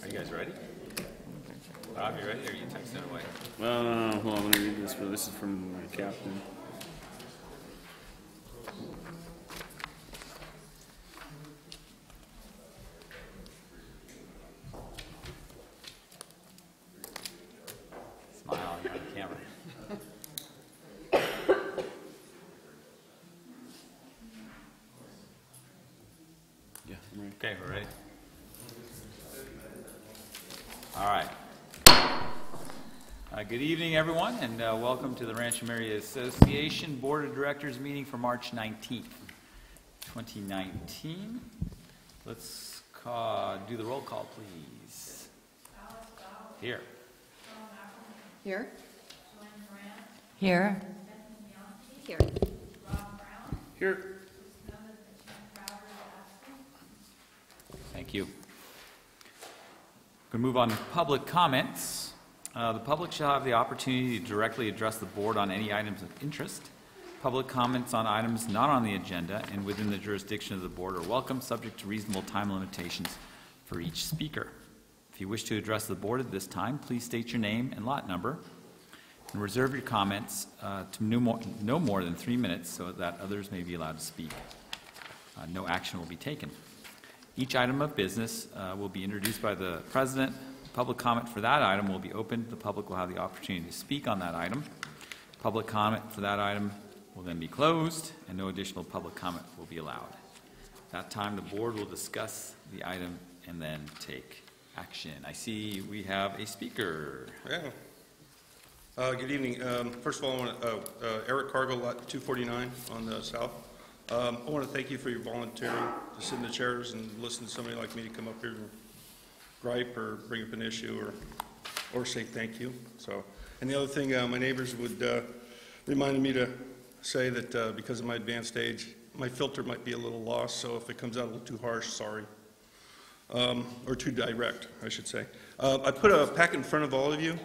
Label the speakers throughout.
Speaker 1: Are you guys ready? Rob, you ready, or are you texting away?
Speaker 2: Hold on, let me read this. This is from my captain.
Speaker 1: Smile, you're on camera.
Speaker 2: Yeah, I'm ready.
Speaker 1: Okay, we're ready. All right. Good evening, everyone, and welcome to the Rancho Murieta Association Board of Directors meeting for March 19th, 2019. Let's do the roll call, please. Here.
Speaker 3: Here.
Speaker 4: Here.
Speaker 3: Here.
Speaker 2: Here.
Speaker 1: Thank you. We're going to move on to public comments. The public shall have the opportunity to directly address the board on any items of interest. Public comments on items not on the agenda and within the jurisdiction of the board are welcome, subject to reasonable time limitations for each speaker. If you wish to address the board at this time, please state your name and lot number and reserve your comments to no more than 3 minutes so that others may be allowed to speak. No action will be taken. Each item of business will be introduced by the president. Public comment for that item will be open. The public will have the opportunity to speak on that item. Public comment for that item will then be closed, and no additional public comment will be allowed. At that time, the board will discuss the item and then take action. I see we have a speaker.
Speaker 5: Yeah. Good evening. First of all, I want to, Eric Cargill, lot 249 on the south. I want to thank you for your volunteering to sit in the chairs and listen to somebody like me to come up here and gripe or bring up an issue or say thank you. So, and the other thing, my neighbors would reminded me to say that because of my advanced age, my filter might be a little lost. So if it comes out a little too harsh, sorry, or too direct, I should say. I put a packet in front of all of you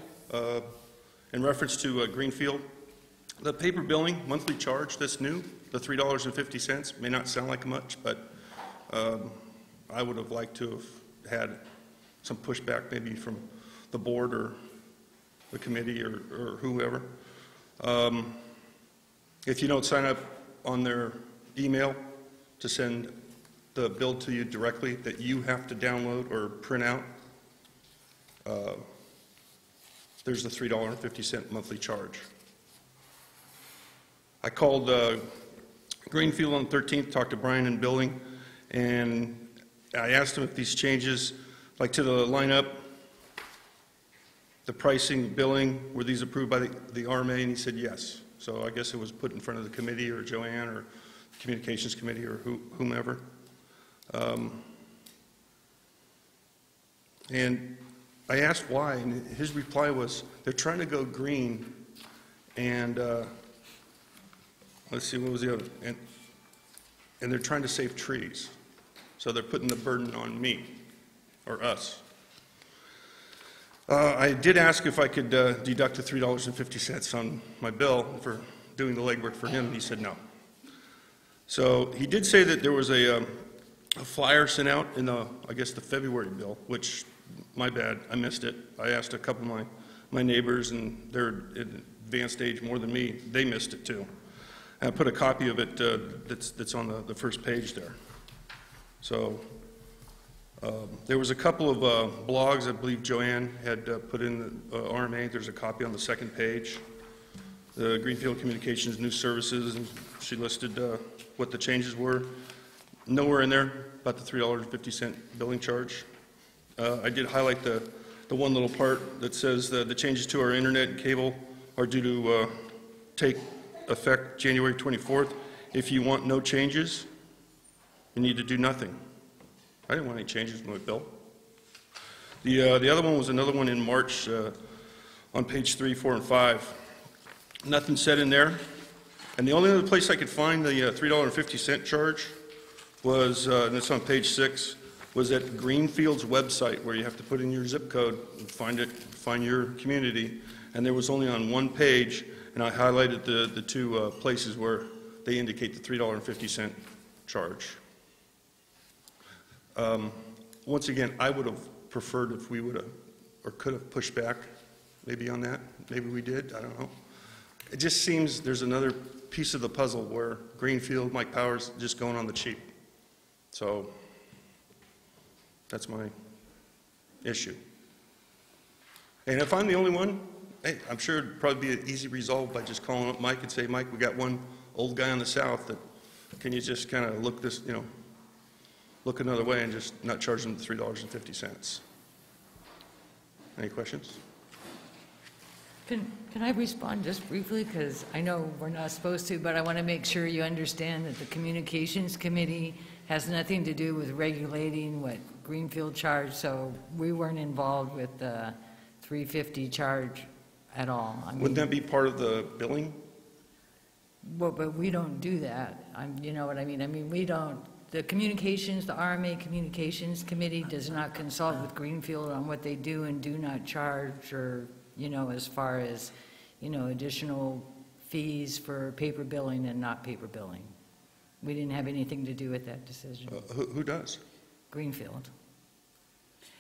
Speaker 5: in reference to Greenfield. The paper billing monthly charge that's new, the $3.50, may not sound like much, but I would have liked to have had some pushback maybe from the board or the committee or whoever. If you don't sign up on their email to send the bill to you directly that you have to download or print out, there's the $3.50 monthly charge. I called Greenfield on the 13th, talked to Brian in billing, and I asked him if these changes, like to the lineup, the pricing, billing, were these approved by the RMA, and he said yes. So I guess it was put in front of the committee or Joanne or communications committee or whomever. And I asked why, and his reply was, they're trying to go green, and let's see, what was the other? And they're trying to save trees. So they're putting the burden on me, or us. I did ask if I could deduct the $3.50 on my bill for doing the legwork for him. He said no. So he did say that there was a flyer sent out in the, I guess, the February bill, which, my bad, I missed it. I asked a couple of my neighbors, and they're at advanced age more than me. They missed it too. And I put a copy of it that's on the first page there. So there was a couple of blogs I believe Joanne had put in the RMA. There's a copy on the second page. The Greenfield Communications New Services, and she listed what the changes were. Nowhere in there about the $3.50 billing charge. I did highlight the one little part that says the changes to our internet and cable are due to take effect January 24th. If you want no changes, you need to do nothing. I didn't want any changes in my bill. The other one was another one in March on page 3, 4, and 5. Nothing said in there. And the only other place I could find the $3.50 charge was, and it's on page 6, was at Greenfield's website, where you have to put in your zip code and find your community. And there was only on one page, and I highlighted the two places where they indicate the $3.50 charge. Once again, I would have preferred if we would have, or could have pushed back maybe on that. Maybe we did, I don't know. It just seems there's another piece of the puzzle where Greenfield, Mike Powers, just going on the cheap. So that's my issue. And if I'm the only one, hey, I'm sure it'd probably be an easy resolve by just calling up Mike and say, Mike, we got one old guy on the south that, can you just kind of look this, look another way and just not charge them the $3.50. Any questions?
Speaker 4: Can I respond just briefly? Because I know we're not supposed to, but I want to make sure you understand that the Communications Committee has nothing to do with regulating what Greenfield charged, so we weren't involved with the $3.50 charge at all. I mean,
Speaker 5: Wouldn't that be part of the billing?
Speaker 4: well, but we don't do that. You know what I mean? I mean, we don't, the RMA Communications Committee does not consult with Greenfield on what they do and do not charge, or, as far as, additional fees for paper billing and not paper billing. We didn't have anything to do with that decision.
Speaker 5: Who does?
Speaker 4: Greenfield.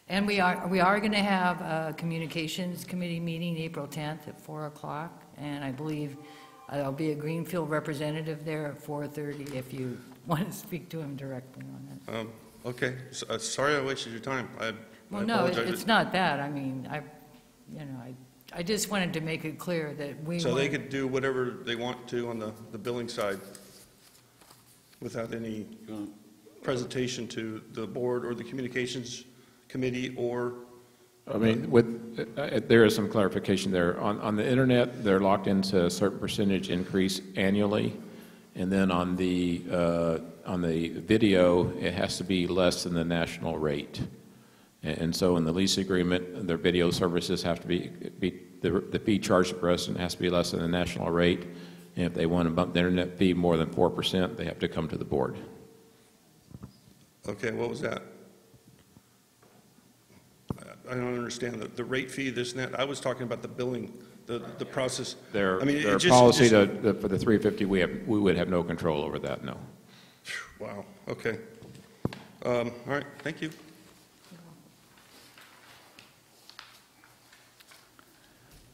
Speaker 4: And we are going to have a Communications Committee meeting April 10th at 4 o'clock, and I believe there'll be a Greenfield representative there at 4:30 if you want to speak to him directly on it.
Speaker 5: Okay, sorry I wasted your time.
Speaker 4: Well,
Speaker 5: I
Speaker 4: no,
Speaker 5: apologize.
Speaker 4: it's not that. I mean, I just wanted to make it clear that we
Speaker 5: So they
Speaker 4: weren't-
Speaker 5: could do whatever they want to on the billing side without any presentation to the board or the communications committee or...
Speaker 6: I mean, there is some clarification there. On the internet, they're locked into a certain percentage increase annually, and then on the video, it has to be less than the national rate. And so in the lease agreement, their video services have to be the fee charged to the resident has to be less than the national rate. And if they want to bump the internet fee more than 4%, they have to come to the board.
Speaker 5: Okay, what was that? I don't understand the rate fee, this and that. I was talking about the billing, the process.
Speaker 6: Their
Speaker 5: I mean, it just-
Speaker 6: policy
Speaker 5: it just-
Speaker 6: for the 350, we would have no control over that, no.
Speaker 5: Wow, okay. All right, thank you.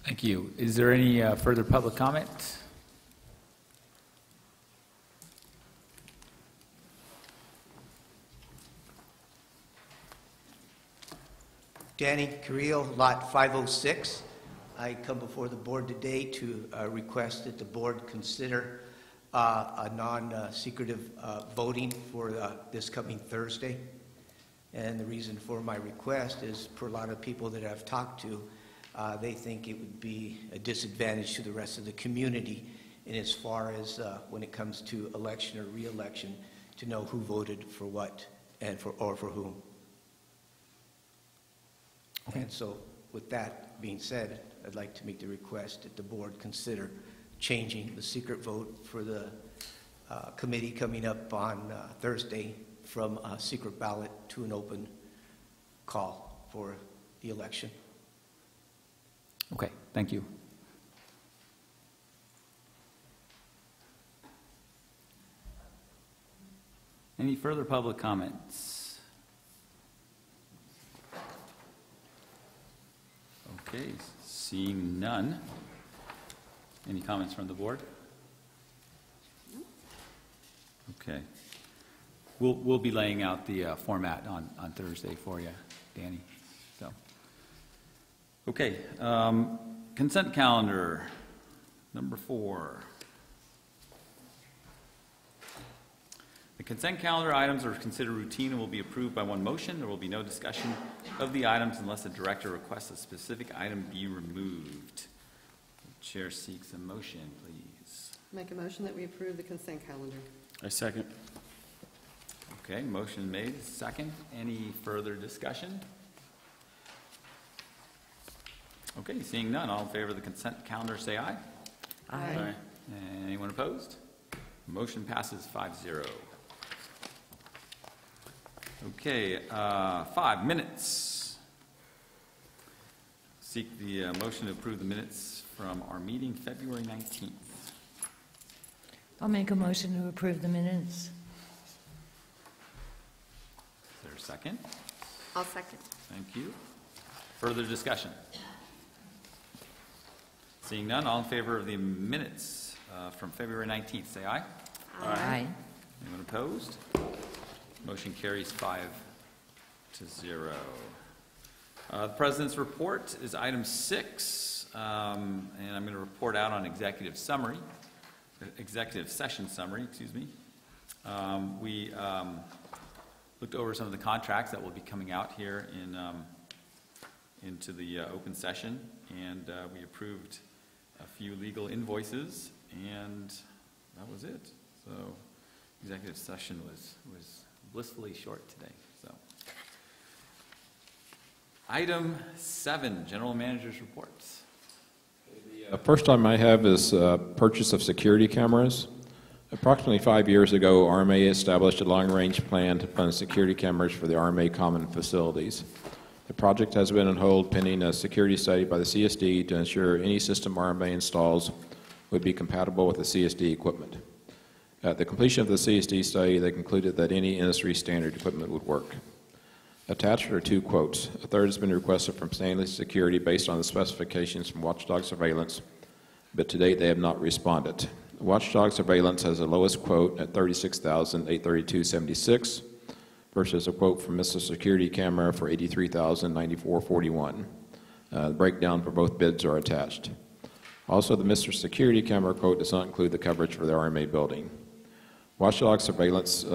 Speaker 1: Thank you. Is there any further public comment?
Speaker 7: Danny Carrillo, Lot 506. I come before the board today to request that the board consider a non-secretive voting for this coming Thursday. And the reason for my request is, for a lot of people that I've talked to, they think it would be a disadvantage to the rest of the community in as far as when it comes to election or re-election, to know who voted for what and for whom.
Speaker 1: Okay.
Speaker 7: And so, with that being said, I'd like to make the request that the board consider changing the secret vote for the committee coming up on Thursday from a secret ballot to an open call for the election.
Speaker 1: Okay, thank you. Any further public comments? Okay, seeing none. Any comments from the board? Okay. We'll be laying out the format on Thursday for you, Danny. So, okay, consent calendar, number 4. The consent calendar items are considered routine and will be approved by one motion. There will be no discussion of the items unless the director requests a specific item be removed. The chair seeks a motion, please.
Speaker 3: Make a motion that we approve the consent calendar.
Speaker 2: I second.
Speaker 1: Okay, motion made, second. Any further discussion? Okay, seeing none, all in favor of the consent calendar, say aye.
Speaker 2: Aye.
Speaker 1: Anyone opposed? Motion passes 5-0. Okay, 5 minutes. Seek the motion to approve the minutes from our meeting February 19th.
Speaker 4: I'll make a motion to approve the minutes.
Speaker 1: Is there a second?
Speaker 8: I'll second.
Speaker 1: Thank you. Further discussion? Seeing none, all in favor of the minutes from February 19th, say aye.
Speaker 4: Aye.
Speaker 1: Anyone opposed? Motion carries 5-0. The President's report is item 6, and I'm going to report out on executive session summary, excuse me. We looked over some of the contracts that will be coming out here into the open session, and we approved a few legal invoices, and that was it. So executive session was blissfully short today. So item 7, general manager's reports.
Speaker 6: The first item I have is purchase of security cameras. Approximately 5 years ago, RMA established a long-range plan to fund security cameras for the RMA common facilities. The project has been on hold pending a security study by the CSD to ensure any system RMA installs would be compatible with the CSD equipment. At the completion of the CSD study, they concluded that any industry standard equipment would work. Attached are 2 quotes. A third has been requested from Stanley Security based on the specifications from Watchdog Surveillance, but to date they have not responded. Watchdog Surveillance has the lowest quote at $36,832.76 versus a quote from Mr. Security Camera for $83,094.41. The breakdown for both bids are attached. Also, the Mr. Security Camera quote does not include the coverage for the RMA building. Watchdog Surveillance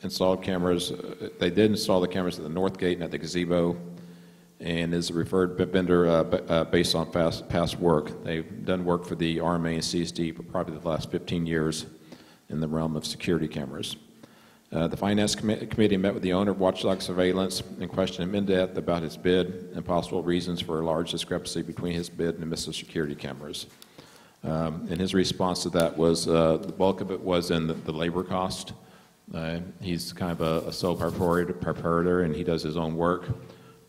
Speaker 6: installed cameras. They did install the cameras at the north gate and at the gazebo, and is a referred vendor based on past work. They've done work for the RMA and CSD for probably the last 15 years in the realm of security cameras. The Finance Committee met with the owner of Watchdog Surveillance and questioned him in depth about his bid and possible reasons for a large discrepancy between his bid and Mr. Security Cameras. And his response to that was the bulk of it was in the labor cost. He's kind of a sole proprietor, and he does his own work,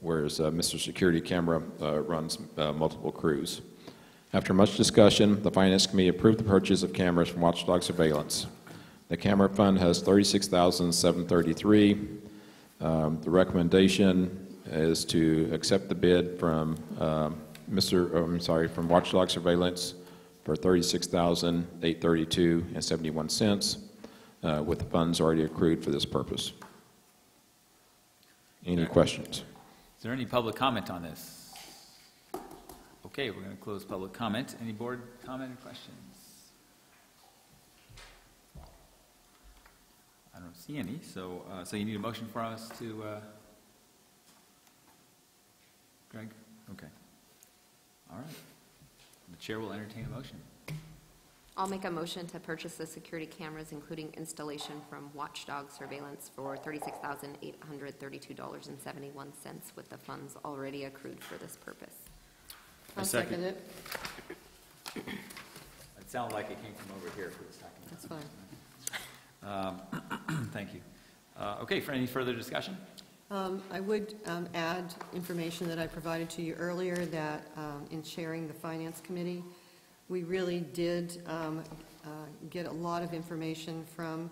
Speaker 6: whereas Mr. Security Camera runs multiple crews. After much discussion, the Finance Committee approved the purchase of cameras from Watchdog Surveillance. The camera fund has $36,733. The recommendation is to accept the bid from from Watchdog Surveillance for $36,832.71, with the funds already accrued for this purpose. Any questions?
Speaker 1: Is there any public comment on this? Okay, we're going to close public comment. Any board comment or questions? I don't see any, so you need a motion for us to, Greg? Okay. All right. The chair will entertain a motion.
Speaker 8: I'll make a motion to purchase the security cameras, including installation from Watchdog Surveillance for $36,832.71, with the funds already accrued for this purpose.
Speaker 3: I'll second it.
Speaker 1: It sounded like it came from over here for a second.
Speaker 3: That's fine.
Speaker 1: Thank you. Okay, for any further discussion?
Speaker 3: I would add information that I provided to you earlier that in chairing the Finance Committee, we really did get a lot of information from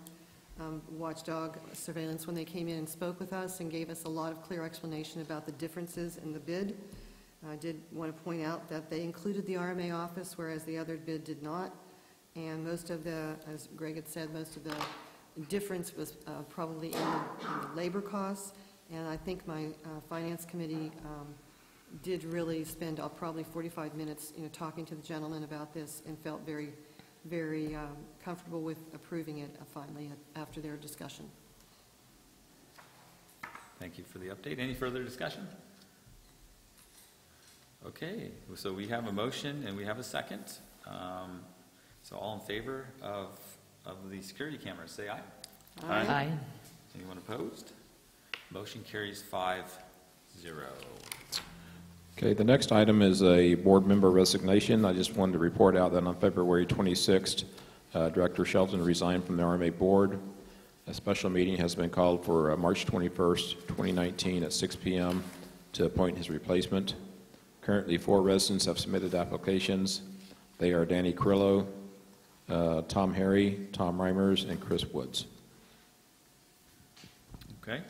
Speaker 3: Watchdog Surveillance when they came in and spoke with us and gave us a lot of clear explanation about the differences in the bid. I did want to point out that they included the RMA office, whereas the other bid did not. And most of the, as Greg had said, most of the difference was probably in the labor costs. And I think my Finance Committee did really spend probably 45 minutes, talking to the gentleman about this, and felt very, very comfortable with approving it finally after their discussion.
Speaker 1: Thank you for the update. Any further discussion? Okay, so we have a motion and we have a second. So all in favor of the security cameras, say aye.
Speaker 3: Aye.
Speaker 4: Aye.
Speaker 1: Anyone opposed? Motion carries 5-0.
Speaker 6: Okay, the next item is a board member resignation. I just wanted to report out that on February 26th, Director Shelton resigned from the RMA board. A special meeting has been called for March 21st, 2019 at 6 p.m. to appoint his replacement. Currently, 4 residents have submitted applications. They are Danny Carrillo, Tom Harry, Tom Reimers, and Chris Woods.
Speaker 1: Okay.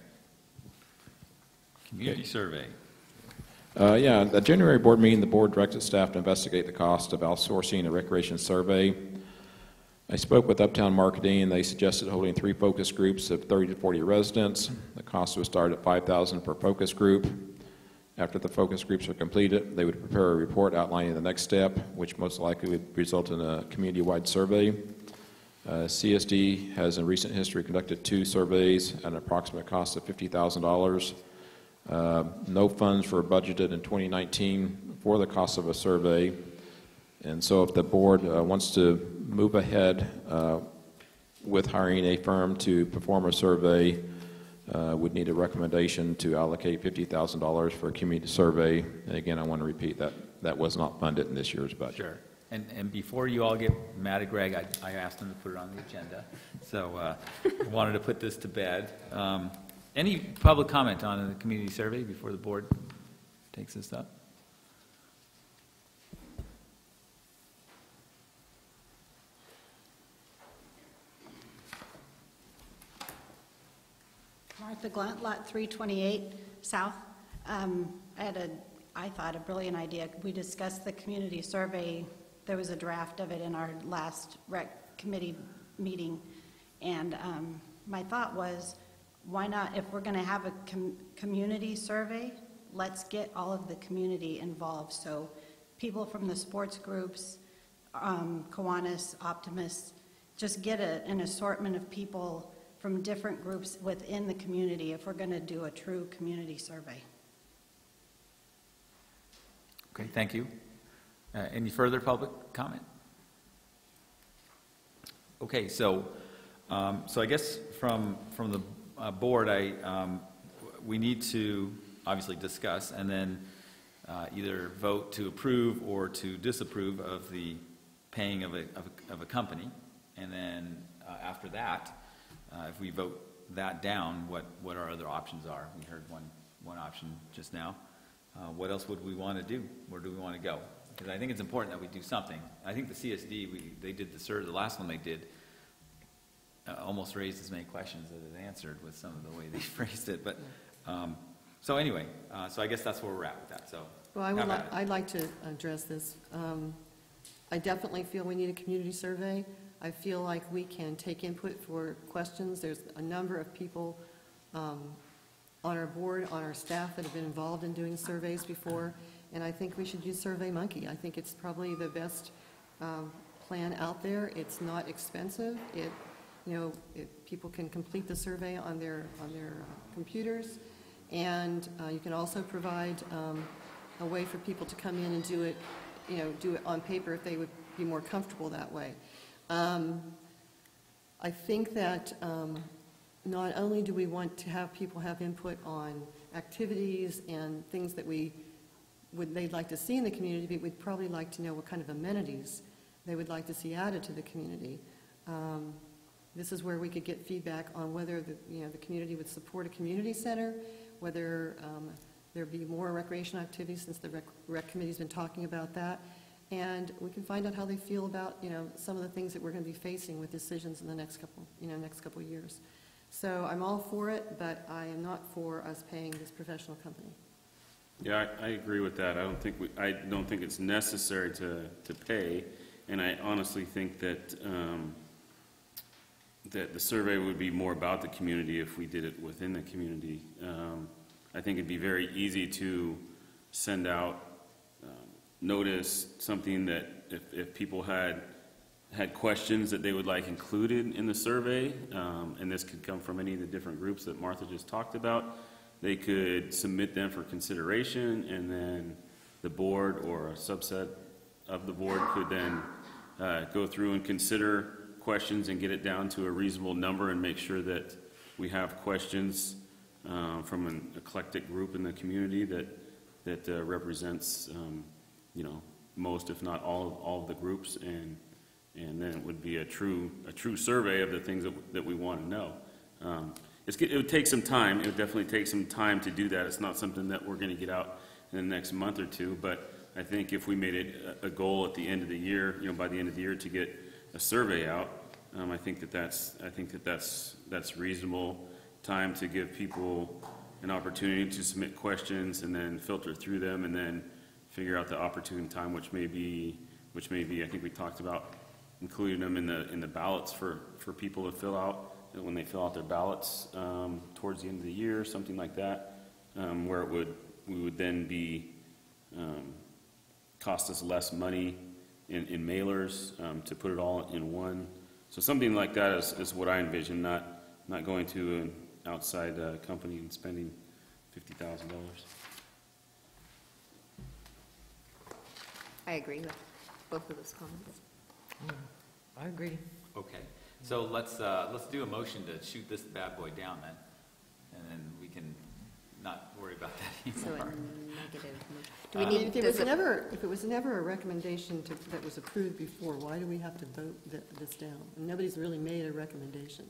Speaker 1: Community survey.
Speaker 6: Yeah, at the January board meeting, the board directed staff to investigate the cost of outsourcing a recreation survey. I spoke with Uptown Marketing, and they suggested holding 3 focus groups of 30 to 40 residents. The cost would start at $5,000 per focus group. After the focus groups are completed, they would prepare a report outlining the next step, which most likely would result in a community-wide survey. CSD has in recent history conducted 2 surveys at an approximate cost of $50,000. No funds were budgeted in 2019 for the cost of a survey, and so if the board wants to move ahead with hiring a firm to perform a survey, would need a recommendation to allocate $50,000 for a community survey. And again, I want to repeat that that was not funded in this year's budget.
Speaker 1: Sure. And before you all get mad at Greg, I asked him to put it on the agenda, so wanted to put this to bed. Any public comment on the community survey before the board takes this up?
Speaker 9: Martha Glunt, Lot 328 South. I thought, a brilliant idea. We discussed the community survey. There was a draft of it in our last rec committee meeting. And my thought was, why not, if we're going to have a community survey, let's get all of the community involved. So people from the sports groups, Kiwanis, Optimists, just get an assortment of people from different groups within the community if we're going to do a true community survey.
Speaker 1: Okay, thank you. Any further public comment? Okay, so I guess from the board, we need to obviously discuss and then either vote to approve or to disapprove of the paying of a company, and then after that, if we vote that down, what our other options are. We heard one option just now. What else would we want to do? Where do we want to go? Because I think it's important that we do something. I think the CSD, they did the survey, the last one they did, almost raised as many questions as it answered with some of the way they phrased it. But so anyway, so I guess that's where we're at with that. So
Speaker 3: Well, I'd like to address this. I definitely feel we need a community survey. I feel like we can take input for questions. There's a number of people on our board, on our staff that have been involved in doing surveys before, and I think we should use SurveyMonkey. I think it's probably the best plan out there. It's not expensive. People can complete the survey on their computers, and you can also provide a way for people to come in and do it on paper if they would be more comfortable that way. I think that not only do we want to have people have input on activities and things that they'd like to see in the community, but we'd probably like to know what kind of amenities they would like to see added to the community. This is where we could get feedback on whether the community would support a community center, whether there'd be more recreational activities, since the rec committee's been talking about that. And we can find out how they feel about, some of the things that we're going to be facing with decisions in the next couple of years. So I'm all for it, but I am not for us paying this professional company.
Speaker 2: Yeah, I agree with that. I don't think it's necessary to pay, and I honestly think that that the survey would be more about the community if we did it within the community. I think it'd be very easy to send out notice, something that if people had questions that they would like included in the survey, and this could come from any of the different groups that Martha just talked about, they could submit them for consideration, and then the board or a subset of the board could then go through and consider questions and get it down to a reasonable number and make sure that we have questions from an eclectic group in the community that represents most, if not all of the groups, and then it would be a true survey of the things that we want to know. It would take some time. It would definitely take some time to do that. It's not something that we're going to get out in the next month or two, but I think if we made it a goal at the end of the year, by the end of the year, to get a survey out, I think that's reasonable time to give people an opportunity to submit questions and then filter through them and then figure out the opportune time, which may be, I think we talked about including them in the ballots for people to fill out, when they fill out their ballots towards the end of the year, something like that, where we would then be, cost us less money in mailers to put it all in one. So something like that is what I envision, not going to an outside company and spending $50,000.
Speaker 8: I agree with both of those comments.
Speaker 4: I agree.
Speaker 1: Okay, so let's do a motion to shoot this bad boy down then, and then we can not worry about that
Speaker 8: So a
Speaker 1: anymore.
Speaker 8: negative. Do we need,
Speaker 3: If it was never a recommendation that was approved before, why do we have to vote this down? And nobody's really made a recommendation.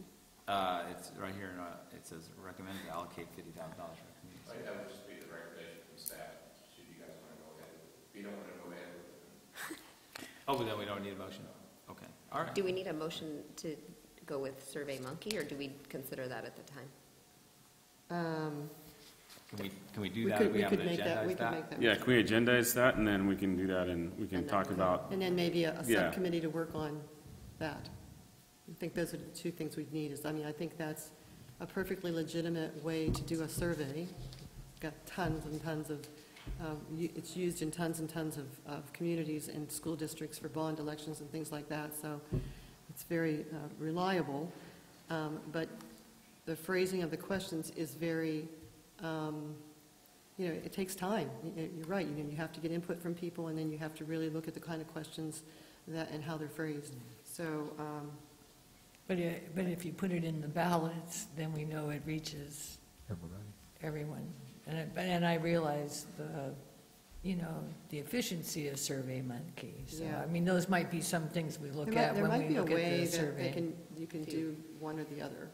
Speaker 1: It's right here, it says recommend to allocate $50,000 for communities.
Speaker 6: That would just be the recommendation from staff, should you guys want to go ahead with it. If you don't want to go ahead with it.
Speaker 1: Oh, but then we don't need a motion? Okay, all right.
Speaker 8: do we need a motion to go with Survey Monkey, or do we consider that at the time?
Speaker 1: Can we do that?
Speaker 3: We
Speaker 1: haven't
Speaker 3: could make that, we
Speaker 1: agendized
Speaker 3: could make that.
Speaker 2: Yeah, can we agendize that, and then we can do that, and we can
Speaker 8: And
Speaker 2: talk
Speaker 8: then-
Speaker 2: about,
Speaker 3: And then maybe a
Speaker 2: Yeah.
Speaker 3: subcommittee to work on that. I think those are the two things we'd need, I think that's a perfectly legitimate way to do a survey. Got tons and tons of, it's used in tons and tons of communities and school districts for bond elections and things like that, so it's very reliable. But the phrasing of the questions is very, it takes time. You're right, you have to get input from people, and then you have to really look at the kind of questions and how they're phrased. So,
Speaker 4: But if you put it in the ballots, then we know it reaches everyone. And I realize the efficiency of Survey Monkey. So,
Speaker 3: Yeah.
Speaker 4: I mean, those might be some things we look
Speaker 3: there
Speaker 4: at when
Speaker 3: might
Speaker 4: we
Speaker 3: be a
Speaker 4: look at
Speaker 3: way
Speaker 4: the
Speaker 3: that
Speaker 4: survey.
Speaker 3: you can do one or the other.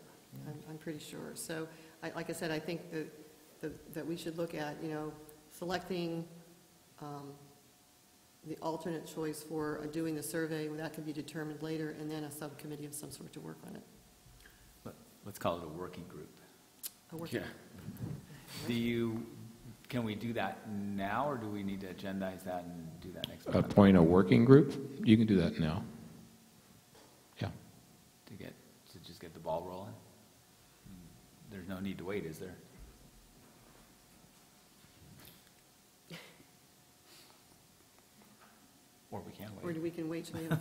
Speaker 3: I'm pretty sure. So, like I said, I think that we should look at, selecting the alternate choice for doing the survey, that can be determined later, and then a subcommittee of some sort to work on it.
Speaker 1: Let's call it a working group.
Speaker 3: A working-
Speaker 2: yeah.
Speaker 1: Can we do that now, or do we need to agendize that and do that next month?
Speaker 6: Appoint a working group, you can do that now. Yeah.
Speaker 1: To just get the ball rolling? There's no need to wait, is there? Or we can
Speaker 3: Or
Speaker 1: wait.
Speaker 3: we can wait till we have,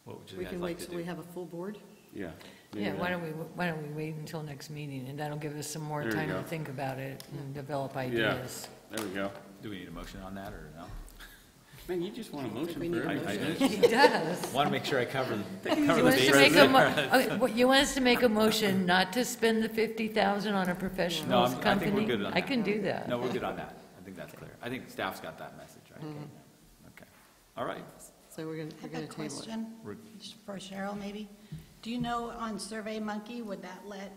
Speaker 1: What would you
Speaker 3: we
Speaker 1: guys
Speaker 3: can
Speaker 1: like
Speaker 3: wait
Speaker 1: to
Speaker 3: till we
Speaker 1: do?
Speaker 3: have a full board?
Speaker 2: Yeah.
Speaker 4: Yeah,
Speaker 2: maybe
Speaker 4: why
Speaker 2: that.
Speaker 4: don't we wait until next meeting, and that'll give us some more
Speaker 2: There you
Speaker 4: time to
Speaker 2: go.
Speaker 4: think about it and develop
Speaker 2: Yeah,
Speaker 4: ideas.
Speaker 2: there we go.
Speaker 1: Do we need a motion on that, or no?
Speaker 2: Man, you just want a motion
Speaker 3: we need
Speaker 2: for
Speaker 3: a
Speaker 2: everything.
Speaker 3: motion.
Speaker 4: He does.
Speaker 1: Want to make sure I cover the
Speaker 4: You want us to
Speaker 1: bases
Speaker 4: make a
Speaker 1: there.
Speaker 4: okay, what, you want us to make a motion not to spend the 50,000 on a
Speaker 1: No,
Speaker 4: professional
Speaker 1: I think
Speaker 4: company?
Speaker 1: we're good on
Speaker 4: I
Speaker 1: that.
Speaker 4: can do that.
Speaker 1: No, we're good on that. I think that's clear. I think staff's got that message, right? Okay. All right.
Speaker 3: So we're
Speaker 9: I
Speaker 3: going
Speaker 9: have
Speaker 3: to
Speaker 9: a
Speaker 3: table it.
Speaker 9: question
Speaker 1: We're-
Speaker 9: for Cheryl, maybe. Do you know on Survey Monkey, would that let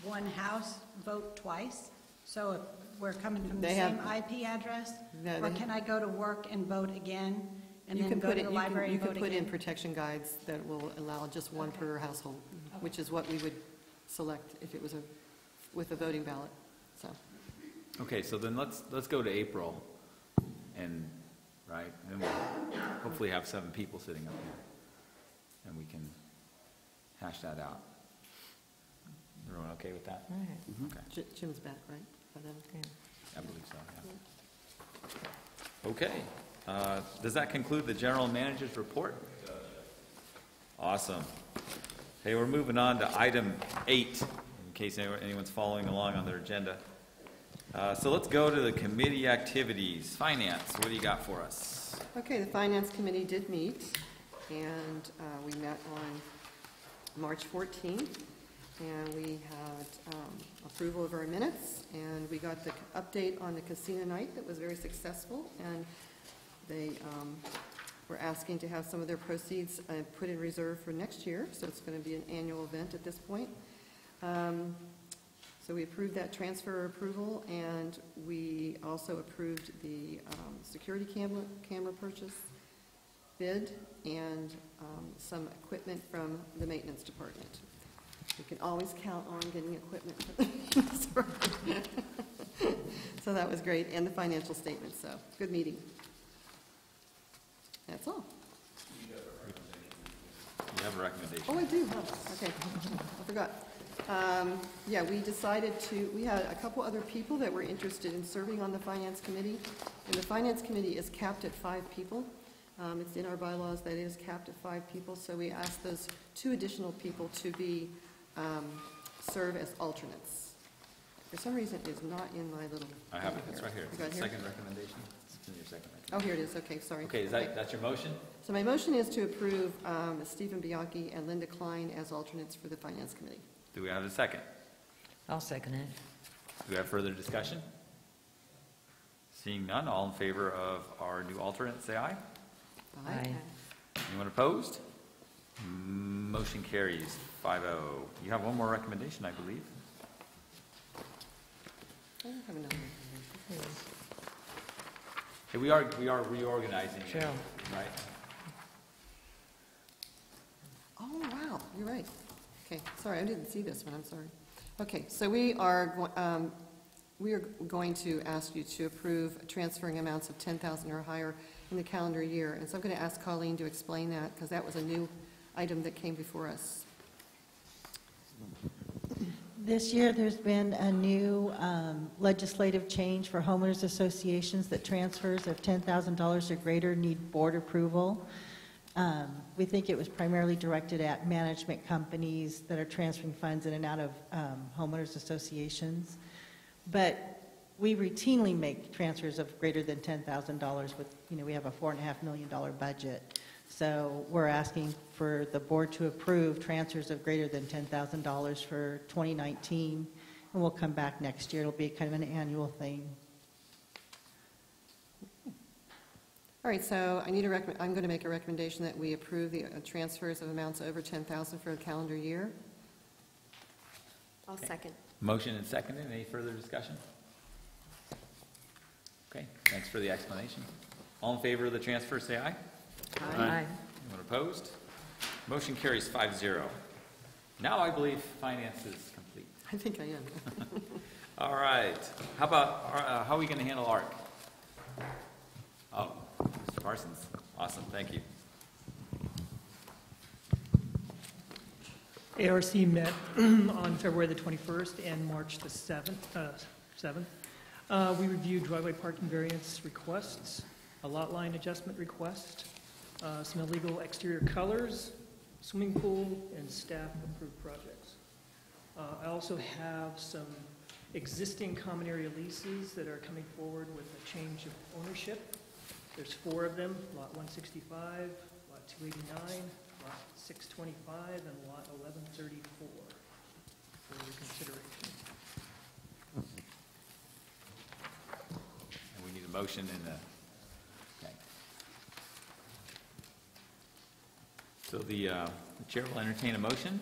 Speaker 9: one house vote twice? So if we're coming from the
Speaker 3: They
Speaker 9: same
Speaker 3: have-
Speaker 9: IP address?
Speaker 3: No,
Speaker 9: Or
Speaker 3: they-
Speaker 9: can I go to work and vote again, and
Speaker 3: You
Speaker 9: then
Speaker 3: can
Speaker 9: go
Speaker 3: put
Speaker 9: to
Speaker 3: it,
Speaker 9: the
Speaker 3: you
Speaker 9: library
Speaker 3: can,
Speaker 9: and
Speaker 3: you
Speaker 9: vote
Speaker 3: can put in
Speaker 9: again?
Speaker 3: protection guides that will allow just one per household, which is what we would select if it was with a voting ballot, so.
Speaker 1: Okay, so then let's go to April, and, right, and we'll hopefully have 7 people sitting up here, and we can hash that out. Everyone okay with that?
Speaker 4: All right.
Speaker 1: Okay,
Speaker 3: Jim's back, right? By then?
Speaker 1: I believe so, yeah. Okay, does that conclude the general manager's report? Awesome. Hey, we're moving on to item 8, in case anyone's following along on their agenda. So let's go to the committee activities. Finance, what do you got for us?
Speaker 3: Okay, the Finance Committee did meet, and we met on March 14th, and we had approval of our minutes, and we got the update on the casino night that was very successful, and they were asking to have some of their proceeds put in reserve for next year, so it's going to be an annual event at this point. So we approved that transfer approval, and we also approved the security camera purchase bid and some equipment from the maintenance department. You can always count on getting equipment. So that was great, and the financial statements, so good meeting. That's all.
Speaker 1: You have a recommendation.
Speaker 3: Oh, I do, huh? Okay, I forgot. Yeah, we decided we had a couple other people that were interested in serving on the Finance Committee, and the Finance Committee is capped at 5 people. It's in our bylaws that it is capped at 5 people, so we asked those 2 additional people to serve as alternates. For some reason, it is not in my little...
Speaker 1: I have it, it's right here.
Speaker 3: You got it here?
Speaker 1: Second recommendation. It's in your second recommendation.
Speaker 3: Oh, here it is, okay, sorry.
Speaker 1: Okay, that's your motion?
Speaker 3: So my motion is to approve Stephen Bianchi and Linda Klein as alternates for the Finance Committee.
Speaker 1: Do we have a second?
Speaker 4: I'll second it.
Speaker 1: Do we have further discussion? Seeing none, all in favor of our new alternate, say aye.
Speaker 4: Aye.
Speaker 1: Anyone opposed? Motion carries 5-0. You have one more recommendation, I believe.
Speaker 3: I don't have another.
Speaker 1: Hey, we are reorganizing,
Speaker 4: Sure.
Speaker 1: right?
Speaker 3: Oh, wow, you're right. Okay, sorry, I didn't see this one, I'm sorry. Okay, so we are going to ask you to approve transferring amounts of $10,000 or higher in the calendar year. And so I'm going to ask Colleen to explain that, because that was a new item that came before us.
Speaker 10: This year, there's been a new legislative change for homeowners associations that transfers of $10,000 or greater need board approval. We think it was primarily directed at management companies that are transferring funds in and out of homeowners associations. But we routinely make transfers of greater than $10,000 with, we have a $4.5 million budget. So we're asking for the board to approve transfers of greater than $10,000 for 2019, and we'll come back next year. It'll be kind of an annual thing.
Speaker 3: All right, so I'm going to make a recommendation that we approve the transfers of amounts over $10,000 for the calendar year.
Speaker 8: I'll second.
Speaker 1: Motion and seconded. Any further discussion? Okay, thanks for the explanation. All in favor of the transfer, say aye.
Speaker 4: Aye.
Speaker 1: Anyone opposed? Motion carries 5-0. Now I believe finance is complete.
Speaker 3: I think I am.
Speaker 1: All right. How about, how are we going to handle ARC? Oh, Mr. Parsons. Awesome, thank you.
Speaker 11: ARC met on February the 21st and March the 7th. We reviewed driveway parking variance requests, a lot line adjustment request, some illegal exterior colors, swimming pool, and staff-approved projects. I also have some existing common area leases that are coming forward with a change of ownership. There's 4 of them, lot 165, lot 289, lot 625, and lot 1134 for your consideration.
Speaker 1: And we need a motion and a, okay. So the chair will entertain a motion.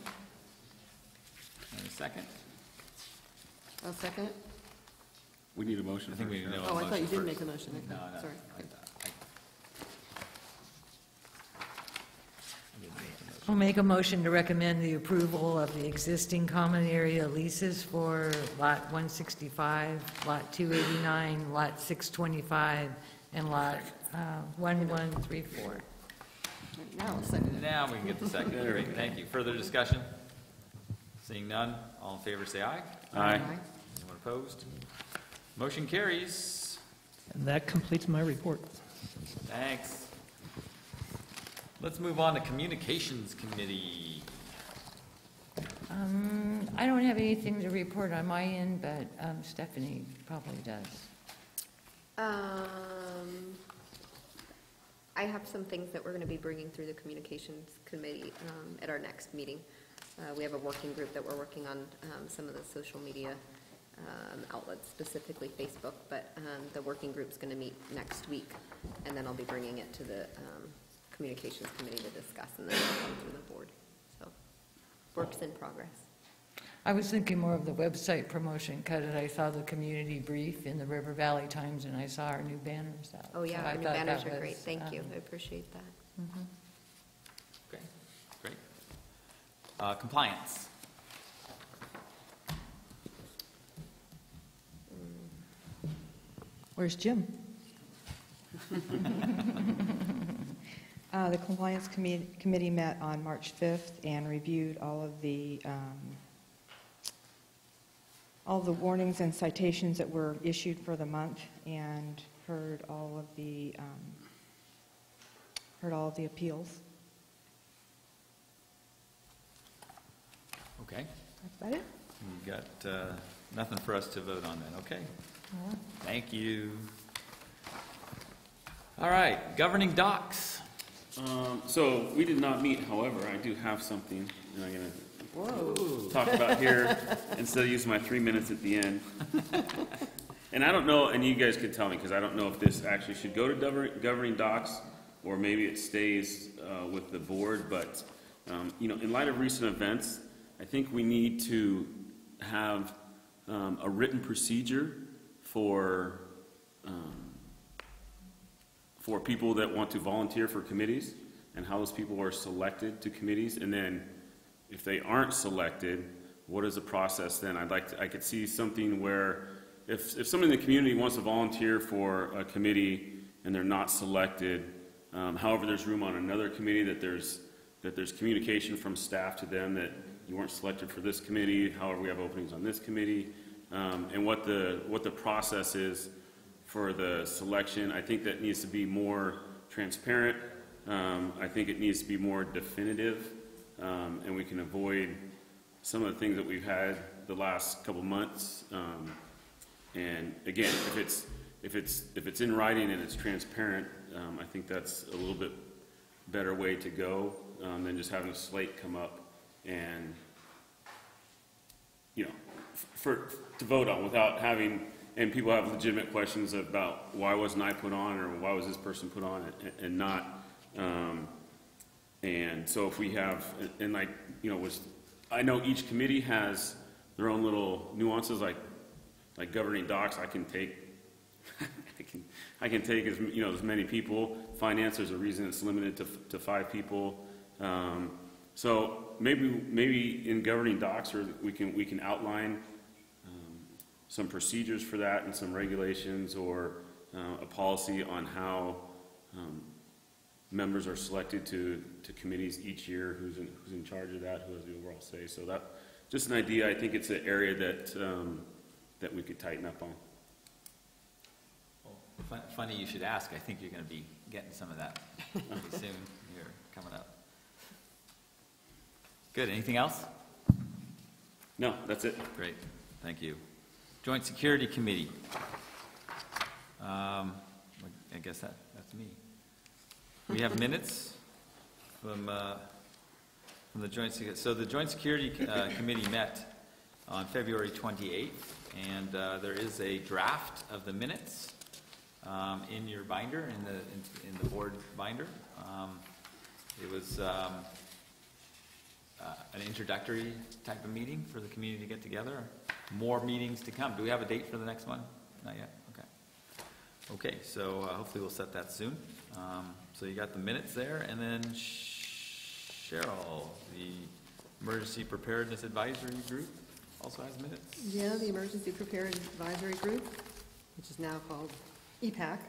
Speaker 1: And a second.
Speaker 3: I'll second it.
Speaker 2: We need a motion.
Speaker 1: I think we need to know.
Speaker 3: Oh, I thought you did
Speaker 1: first.
Speaker 3: make a motion. Okay,
Speaker 1: No,
Speaker 3: sorry.
Speaker 1: I didn't make a motion.
Speaker 4: I'll make a motion to recommend the approval of the existing common area leases for Lot 165, Lot 289, Lot 625, and Lot 1134.
Speaker 3: Right, now I'll second it.
Speaker 1: Now we can get the second. Great, thank you. Further discussion? Seeing none, all in favor say aye.
Speaker 2: Aye.
Speaker 1: Anyone opposed? Motion carries.
Speaker 11: And that completes my report.
Speaker 1: Thanks. Let's move on to Communications Committee.
Speaker 4: I don't have anything to report on my end, but Stephanie probably does.
Speaker 8: I have some things that we're going to be bringing through the Communications Committee at our next meeting. We have a working group that we're working on some of the social media outlets, specifically Facebook, but the working group's going to meet next week, and then I'll be bringing it to the Communications Committee to discuss, and then it'll come through the board. So, work's in progress.
Speaker 4: I was thinking more of the website promotion, because I saw the community brief in the River Valley Times, and I saw our new banners out.
Speaker 8: Oh, yeah,
Speaker 4: So I
Speaker 8: our new
Speaker 4: thought
Speaker 8: banners
Speaker 4: that
Speaker 8: are great.
Speaker 4: was,
Speaker 8: Thank you. I appreciate that.
Speaker 1: Okay, great. Compliance.
Speaker 12: Where's Jim? The Compliance Committee met on March 5th and reviewed all of the warnings and citations that were issued for the month, and heard all of the appeals.
Speaker 1: Okay.
Speaker 12: That's about it.
Speaker 1: You got nothing for us to vote on then, okay?
Speaker 12: All right.
Speaker 1: Thank you. All right, governing docs.
Speaker 2: So we did not meet, however, I do have something, and I'm gonna talk about here instead of using my 3 minutes at the end. And I don't know, and you guys could tell me, because I don't know if this actually should go to governing docs, or maybe it stays with the board, but, you know, in light of recent events, I think we need to have a written procedure for people that want to volunteer for committees, and how those people are selected to committees, and then if they aren't selected, what is the process then? I could see something where if someone in the community wants to volunteer for a committee and they're not selected, however, there's room on another committee that there's communication from staff to them that you weren't selected for this committee, however, we have openings on this committee, and what the process is for the selection. I think that needs to be more transparent. I think it needs to be more definitive, and we can avoid some of the things that we've had the last couple months. And again, if it's in writing and it's transparent, I think that's a little bit better way to go than just having a slate come up and, you know, to vote on without having. And people have legitimate questions about why wasn't I put on, or why was this person put on and not. And so if we have, and like, you know, I know each committee has their own little nuances, like governing docs. I can take, I can take as many people. Finance, there's a reason it's limited to 5 people. So maybe in governing docs, or we can outline some procedures for that and some regulations, or a policy on how members are selected to committees each year, who's in charge of that, who has the overall say. So that, just an idea. I think it's an area that we could tighten up on.
Speaker 1: Well, funny you should ask. I think you're going to be getting some of that pretty soon here coming up. Good. Anything else?
Speaker 2: No, that's it.
Speaker 1: Great. Thank you. Joint Security Committee. I guess that's me. We have minutes from the Joint Security. So the Joint Security Committee met on February 28th, and there is a draft of the minutes in your binder, in the board binder. It was an introductory type of meeting for the community to get together. More meetings to come. Do we have a date for the next one? Not yet? Okay. Okay, so hopefully we'll set that soon. So you got the minutes there, and then Cheryl, the Emergency Preparedness Advisory Group, also has minutes?
Speaker 3: Yeah, the Emergency Preparedness Advisory Group, which is now called EPAC,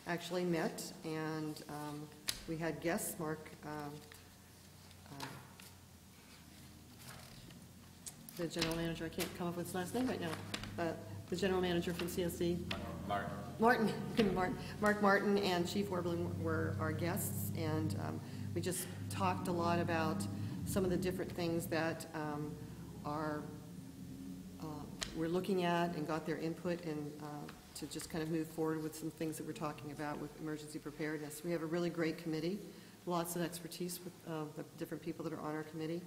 Speaker 3: actually met, and we had guests, Mark, the general manager, I can't come up with his last name right now, but the general manager from CSC. Mark Martin and Chief Warbling were our guests, and we just talked a lot about some of the different things that we're looking at, and got their input, and to just kind of move forward with some things that we're talking about with emergency preparedness. We have a really great committee, lots of expertise with the different people that are on our committee,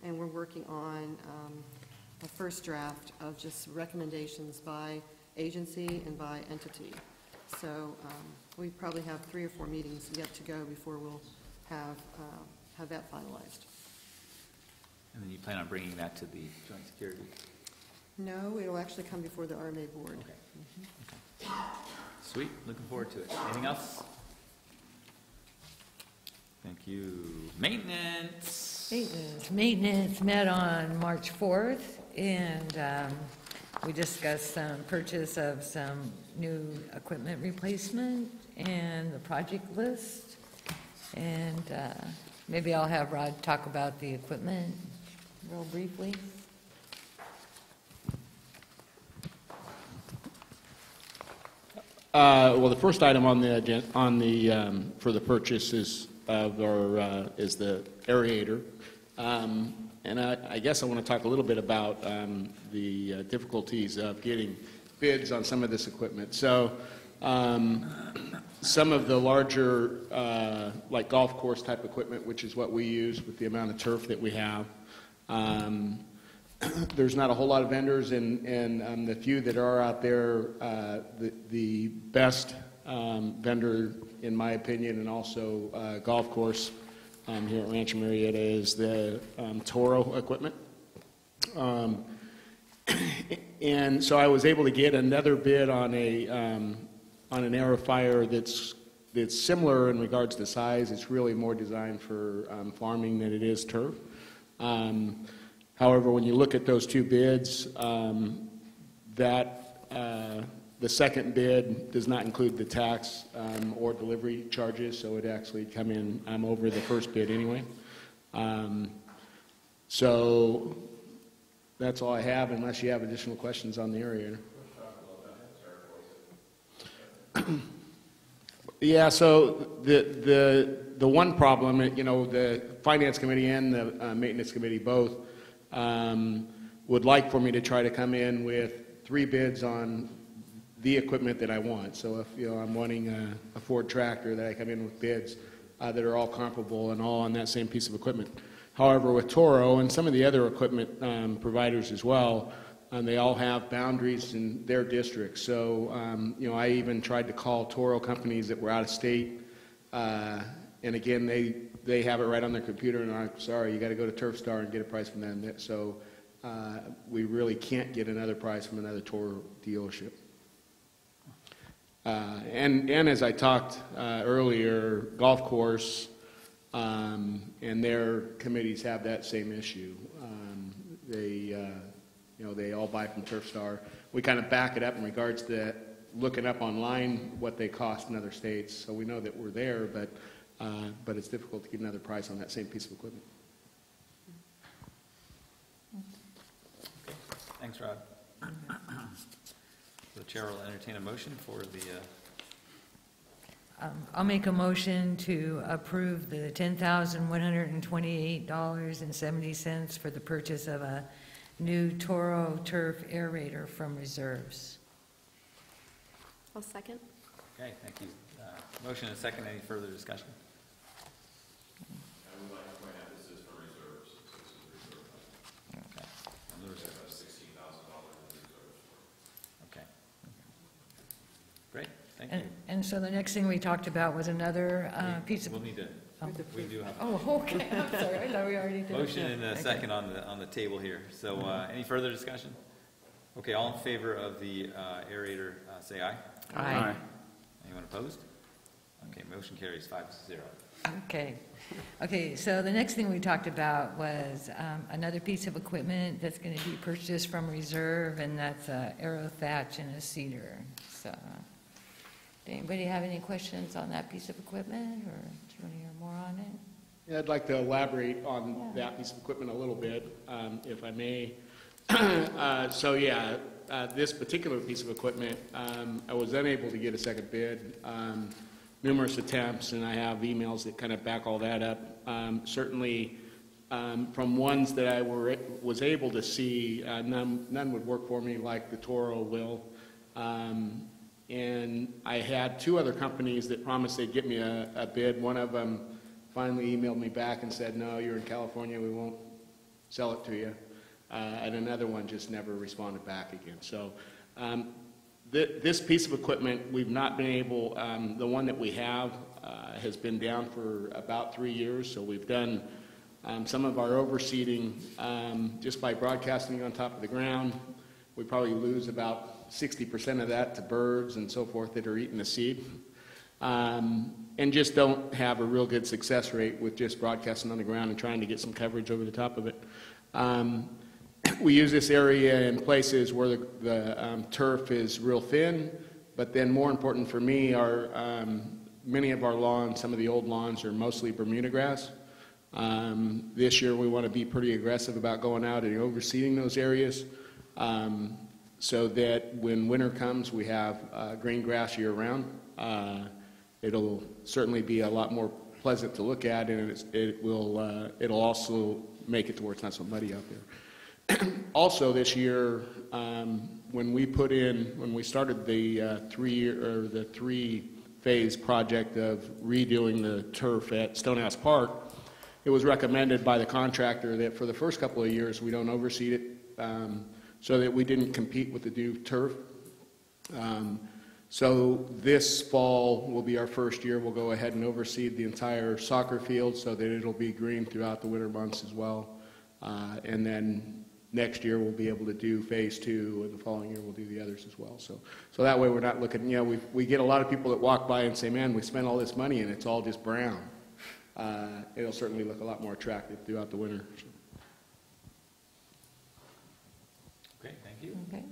Speaker 3: and we're working on a first draft of just recommendations by agency and by entity. So we probably have 3 or 4 meetings yet to go before we'll have that finalized.
Speaker 1: And then you plan on bringing that to the Joint Security?
Speaker 3: No, it'll actually come before the RMA board.
Speaker 1: Okay. Okay. Sweet. Looking forward to it. Anything else? Thank you. Maintenance.
Speaker 4: Maintenance met on March 4th, and We discussed some purchase of some new equipment replacement and the project list. And maybe I'll have Rod talk about the equipment real briefly.
Speaker 13: Well, the first item on the for the purchase is is the aerator, and I guess I want to talk a little bit about the difficulties of getting bids on some of this equipment. So, some of the larger, like golf course type equipment, which is what we use with the amount of turf that we have. There's not a whole lot of vendors, and the few that are out there, the best vendor, in my opinion, and also golf course here at Rancho Murieta is the Toro equipment. And so I was able to get another bid on an aerifier that's similar in regards to size. It's really more designed for farming than it is turf. However, when you look at those two bids, the second bid does not include the tax or delivery charges, so it actually come in over the first bid anyway. So that's all I have, unless you have additional questions on the aerator. Yeah, so the one problem, you know, the Finance Committee and the Maintenance Committee both would like for me to try to come in with 3 bids on the equipment that I want. So if, you know, I'm wanting a Ford tractor, that I come in with bids that are all comparable and all on that same piece of equipment. However, with Toro and some of the other equipment providers as well, they all have boundaries in their districts. So, you know, I even tried to call Toro companies that were out of state, and again, they have it right on their computer, and I'm sorry, you got to go to Turfstar and get a price from them. So we really can't get another price from another Toro dealership. And as I talked earlier, golf course and their committees have that same issue. You know, they all buy from Turfstar. We kind of back it up in regards to looking up online what they cost in other states. So we know that we're there, but it's difficult to get another price on that same piece of equipment.
Speaker 1: Okay. Thanks, Rod. The chair will entertain a motion for the...
Speaker 4: I'll make a motion to approve the $10,128.70 for the purchase of a new Toro turf aerator from reserves.
Speaker 8: I'll second.
Speaker 1: Okay, thank you. Motion and a second. Any further discussion?
Speaker 6: I would like to point out this is for reserves.
Speaker 1: Okay. On the reserves.
Speaker 6: $16,000 in reserves.
Speaker 1: Okay. Great, thank you.
Speaker 4: And so the next thing we talked about was another piece of...
Speaker 1: We'll need to, we do have.
Speaker 4: Oh, okay, I'm sorry, I thought we already did.
Speaker 1: Motion and a
Speaker 4: Okay.
Speaker 1: second on the table here. So any further discussion? Okay, all in favor of the aerator, say aye.
Speaker 4: Aye.
Speaker 1: Anyone opposed? Okay, motion carries 5-0.
Speaker 4: Okay, so the next thing we talked about was another piece of equipment that's going to be purchased from reserve, and that's a aero thatch and a cedar. So, did anybody have any questions on that piece of equipment, or do you want to hear more on it?
Speaker 13: Yeah, I'd like to elaborate on that piece of equipment a little bit, if I may. This particular piece of equipment, I was unable to get a second bid. Numerous attempts, and I have emails that kind of back all that up. Certainly, from ones that I was able to see, none would work for me like the Toro will. And I had 2 other companies that promised they'd get me a bid. One of them finally emailed me back and said, no, you're in California, we won't sell it to you. And another one just never responded back again. So this piece of equipment, we've not been able, the one that we have has been down for about 3 years. So we've done some of our overseeding just by broadcasting on top of the ground. We probably lose about 60% of that to birds and so forth that are eating the seed. And just don't have a real good success rate with just broadcasting on the ground and trying to get some coverage over the top of it. We use this area in places where the turf is real thin, but then more important for me are many of our lawns, some of the old lawns are mostly Bermuda grass. This year we want to be pretty aggressive about going out and overseeding those areas so that when winter comes we have green grass year round. It'll certainly be a lot more pleasant to look at, and it'll also make it to where it's not so muddy out there. Also this year, when we started the three-phase project of redoing the turf at Stonehouse Park, it was recommended by the contractor that for the first couple of years we don't overseed it so that we didn't compete with the new turf. So this fall will be our first year. We'll go ahead and overseed the entire soccer field so that it'll be green throughout the winter months as well. And then next year we'll be able to do phase 2, and the following year we'll do the others as well. So that way we're not looking, we get a lot of people that walk by and say, man, we spent all this money and it's all just brown. It'll certainly look a lot more attractive throughout the winter.
Speaker 1: Great, thank you.
Speaker 4: Okay.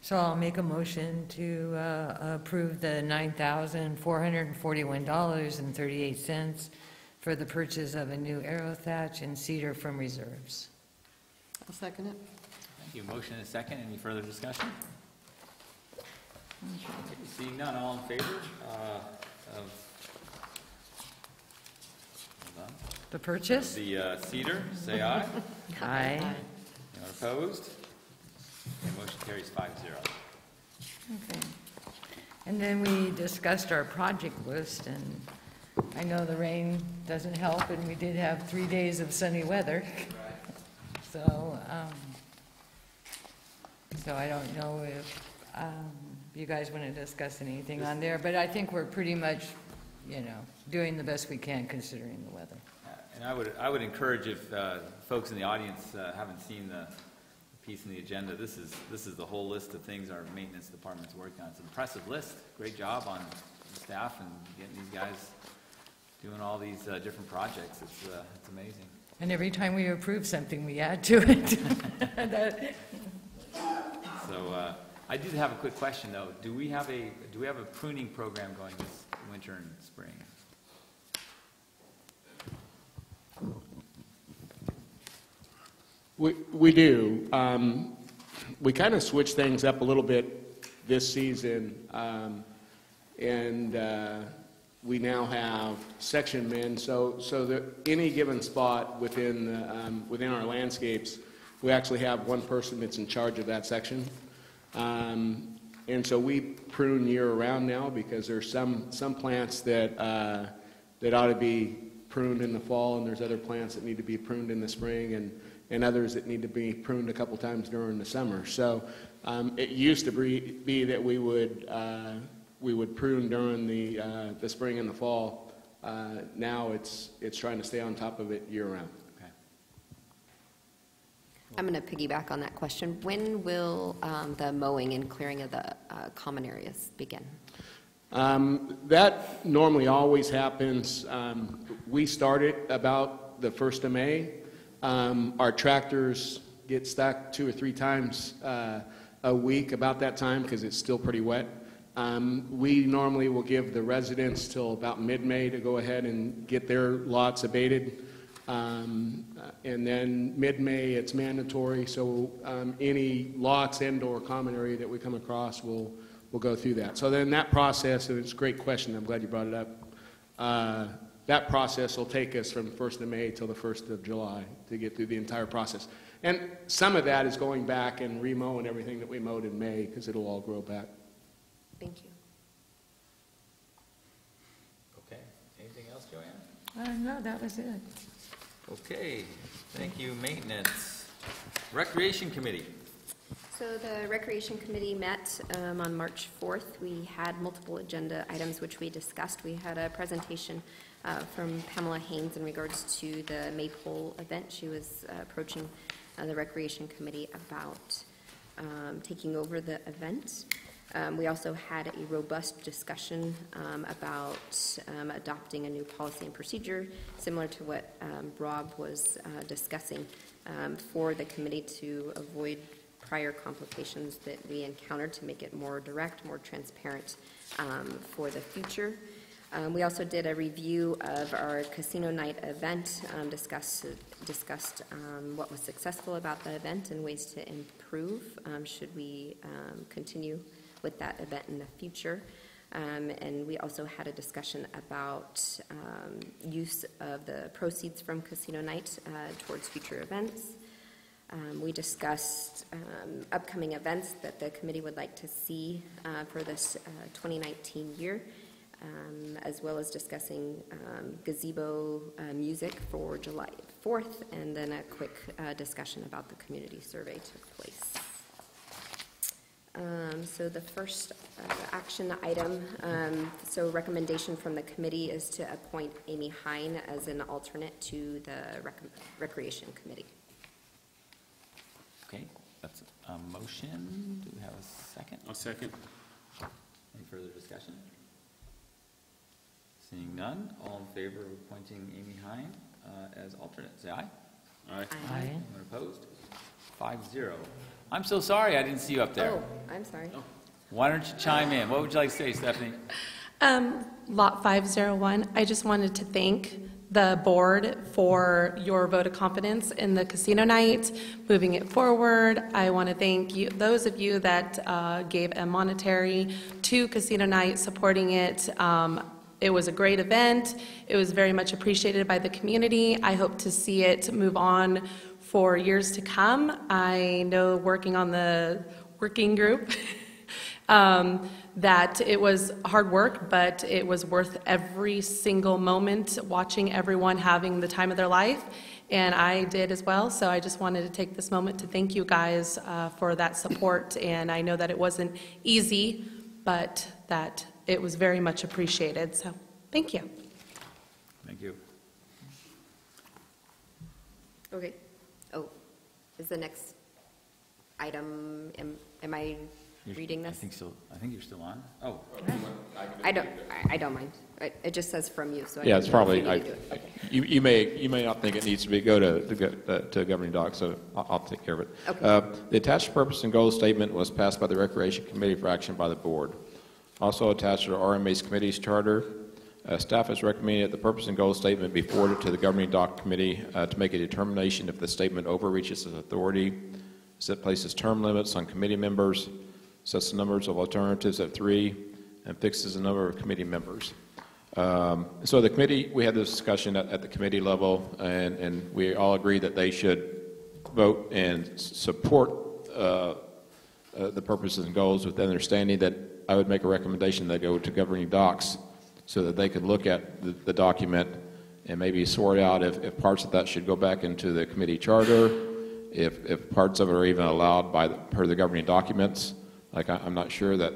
Speaker 4: So I'll make a motion to approve the $9,441.38 for the purchase of a new aero thatch and cedar from reserves.
Speaker 3: I'll second it.
Speaker 1: Thank you. Motion and a second. Any further discussion? Okay, seeing none, all in favor of
Speaker 4: The purchase?
Speaker 1: the cedar, say aye.
Speaker 4: Aye.
Speaker 1: Anyone opposed? Okay, motion carries 5-0.
Speaker 4: Okay. And then we discussed our project list, and I know the rain doesn't help, and we did have 3 days of sunny weather. So I don't know if you guys want to discuss anything on there, but I think we're pretty much, doing the best we can considering the weather.
Speaker 1: And I would encourage, if folks in the audience haven't seen the piece in the agenda, this is the whole list of things our maintenance department's working on. It's an impressive list. Great job on the staff and getting these guys doing all these different projects. It's amazing.
Speaker 4: And every time we approve something, we add to it.
Speaker 1: So I did have a quick question though. Do we have a pruning program going this winter and spring?
Speaker 13: We do. We kind of switched things up a little bit this season, and we now have section men. So that any given spot within our landscapes, we actually have one person that's in charge of that section. And so we prune year round now because there's some plants that ought to be pruned in the fall, and there's other plants that need to be pruned in the spring, and others that need to be pruned a couple times during the summer. So it used to be that we would prune during the spring and the fall. Now it's trying to stay on top of it year round.
Speaker 1: Okay.
Speaker 8: I'm going to piggyback on that question. When will the mowing and clearing of the common areas begin?
Speaker 13: That normally always happens. We start it about the 1st of May. Our tractors get stuck 2 or 3 times a week about that time because it's still pretty wet. We normally will give the residents till about mid-May to go ahead and get their lots abated. And then mid-May it's mandatory, so any lots and/or common area that we come across will go through that. So then that process, and it's a great question, I'm glad you brought it up. That process will take us from the 1st of May till the 1st of July to get through the entire process. And some of that is going back and remowing everything that we mowed in May because it'll all grow back.
Speaker 8: Thank you.
Speaker 1: Okay. Anything else, Joanne?
Speaker 4: No, that was it.
Speaker 1: Okay. Thank you, Maintenance. Recreation Committee.
Speaker 8: So the Recreation Committee met on March 4th. We had multiple agenda items which we discussed. We had a presentation from Pamela Haynes in regards to the Maypole event. She was approaching the Recreation Committee about taking over the event. We also had a robust discussion about adopting a new policy and procedure, similar to what Rob was discussing, for the committee to avoid prior complications that we encountered, to make it more direct, more transparent for the future. We also did a review of our casino night event, discussed what was successful about the event and ways to improve should we continue with that event in the future. And we also had a discussion about use of the proceeds from casino night towards future events. We discussed upcoming events that the committee would like to see for this 2019 year, as well as discussing gazebo music for July 4th, and then a quick discussion about the community survey took place. So the first action item, so recommendation from the committee is to appoint Amy Hine as an alternate to the Recreation Committee.
Speaker 1: Okay, that's a motion. Do we have a second?
Speaker 2: I'll second.
Speaker 1: Any further discussion? Seeing none, all in favor of appointing Amy Hine as alternate, say aye.
Speaker 2: Aye.
Speaker 4: Aye.
Speaker 1: Anyone opposed? 5-0. I'm so sorry I didn't see you up there.
Speaker 8: Oh, I'm sorry.
Speaker 1: Why don't you chime in? What would you like to say, Stephanie?
Speaker 14: Lot 501, I just wanted to thank the board for your vote of confidence in the casino night, moving it forward. I want to thank you, those of you that gave a monetary to casino night, supporting it. It was a great event. It was very much appreciated by the community. I hope to see it move on for years to come. I know, working on the working group, that it was hard work, but it was worth every single moment, watching everyone having the time of their life, and I did as well. So I just wanted to take this moment to thank you guys for that support, and I know that it wasn't easy, but that it was very much appreciated. So thank you.
Speaker 1: Thank you.
Speaker 8: Okay. Oh, is the next item, am I reading this?
Speaker 1: I think you're still on. Oh.
Speaker 8: I don't mind. It just says from you, so I
Speaker 6: Yeah,
Speaker 8: don't
Speaker 6: it's
Speaker 8: know
Speaker 6: probably,
Speaker 8: if you need to do it. Okay.
Speaker 6: you may not think it needs to go to governing doc, so I'll take care of it.
Speaker 8: Okay.
Speaker 6: The attached purpose and goal statement was passed by the Recreation Committee for action by the board. Also attached to the RMA's committee's charter, staff is recommending that the purpose and goal statement be forwarded to the governing doc committee to make a determination if the statement overreaches its authority, set places term limits on committee members, sets the numbers of alternatives at 3, and fixes the number of committee members. So the committee, we had this discussion at the committee level, and we all agree that they should vote and support the purposes and goals, with the understanding that I would make a recommendation that go to governing docs so that they could look at the document and maybe sort out if parts of that should go back into the committee charter, if parts of it are even allowed per the governing documents. Like, I'm not sure that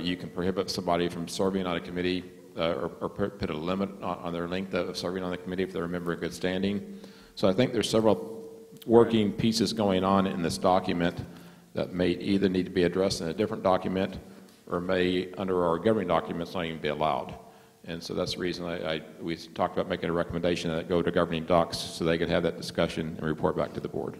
Speaker 6: you can prohibit somebody from serving on a committee or put a limit on their length of serving on the committee if they're a member in good standing. So I think there's several working pieces going on in this document that may either need to be addressed in a different document or may, under our governing documents, not even be allowed. And so that's the reason we talked about making a recommendation that go to governing docs so they could have that discussion and report back to the board.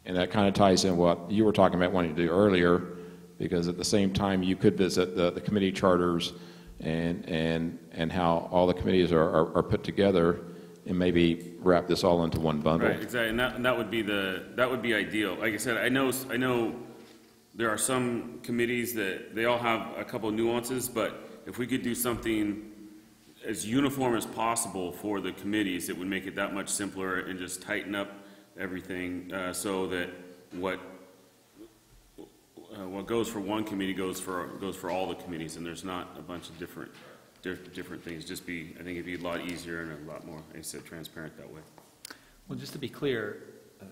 Speaker 6: And that kind of ties in what you were talking about wanting to do earlier, because at the same time you could visit the committee charters and how all the committees are put together and maybe wrap this all into one bundle.
Speaker 2: Right, exactly, and that would be ideal. Like I said, I know there are some committees that they all have a couple of nuances, but if we could do something as uniform as possible for the committees, it would make it that much simpler and just tighten up everything so that what goes for one committee goes for all the committees, and there's not a bunch of different things. I think it'd be a lot easier and a lot more, like I said, transparent that way.
Speaker 1: Well, just to be clear,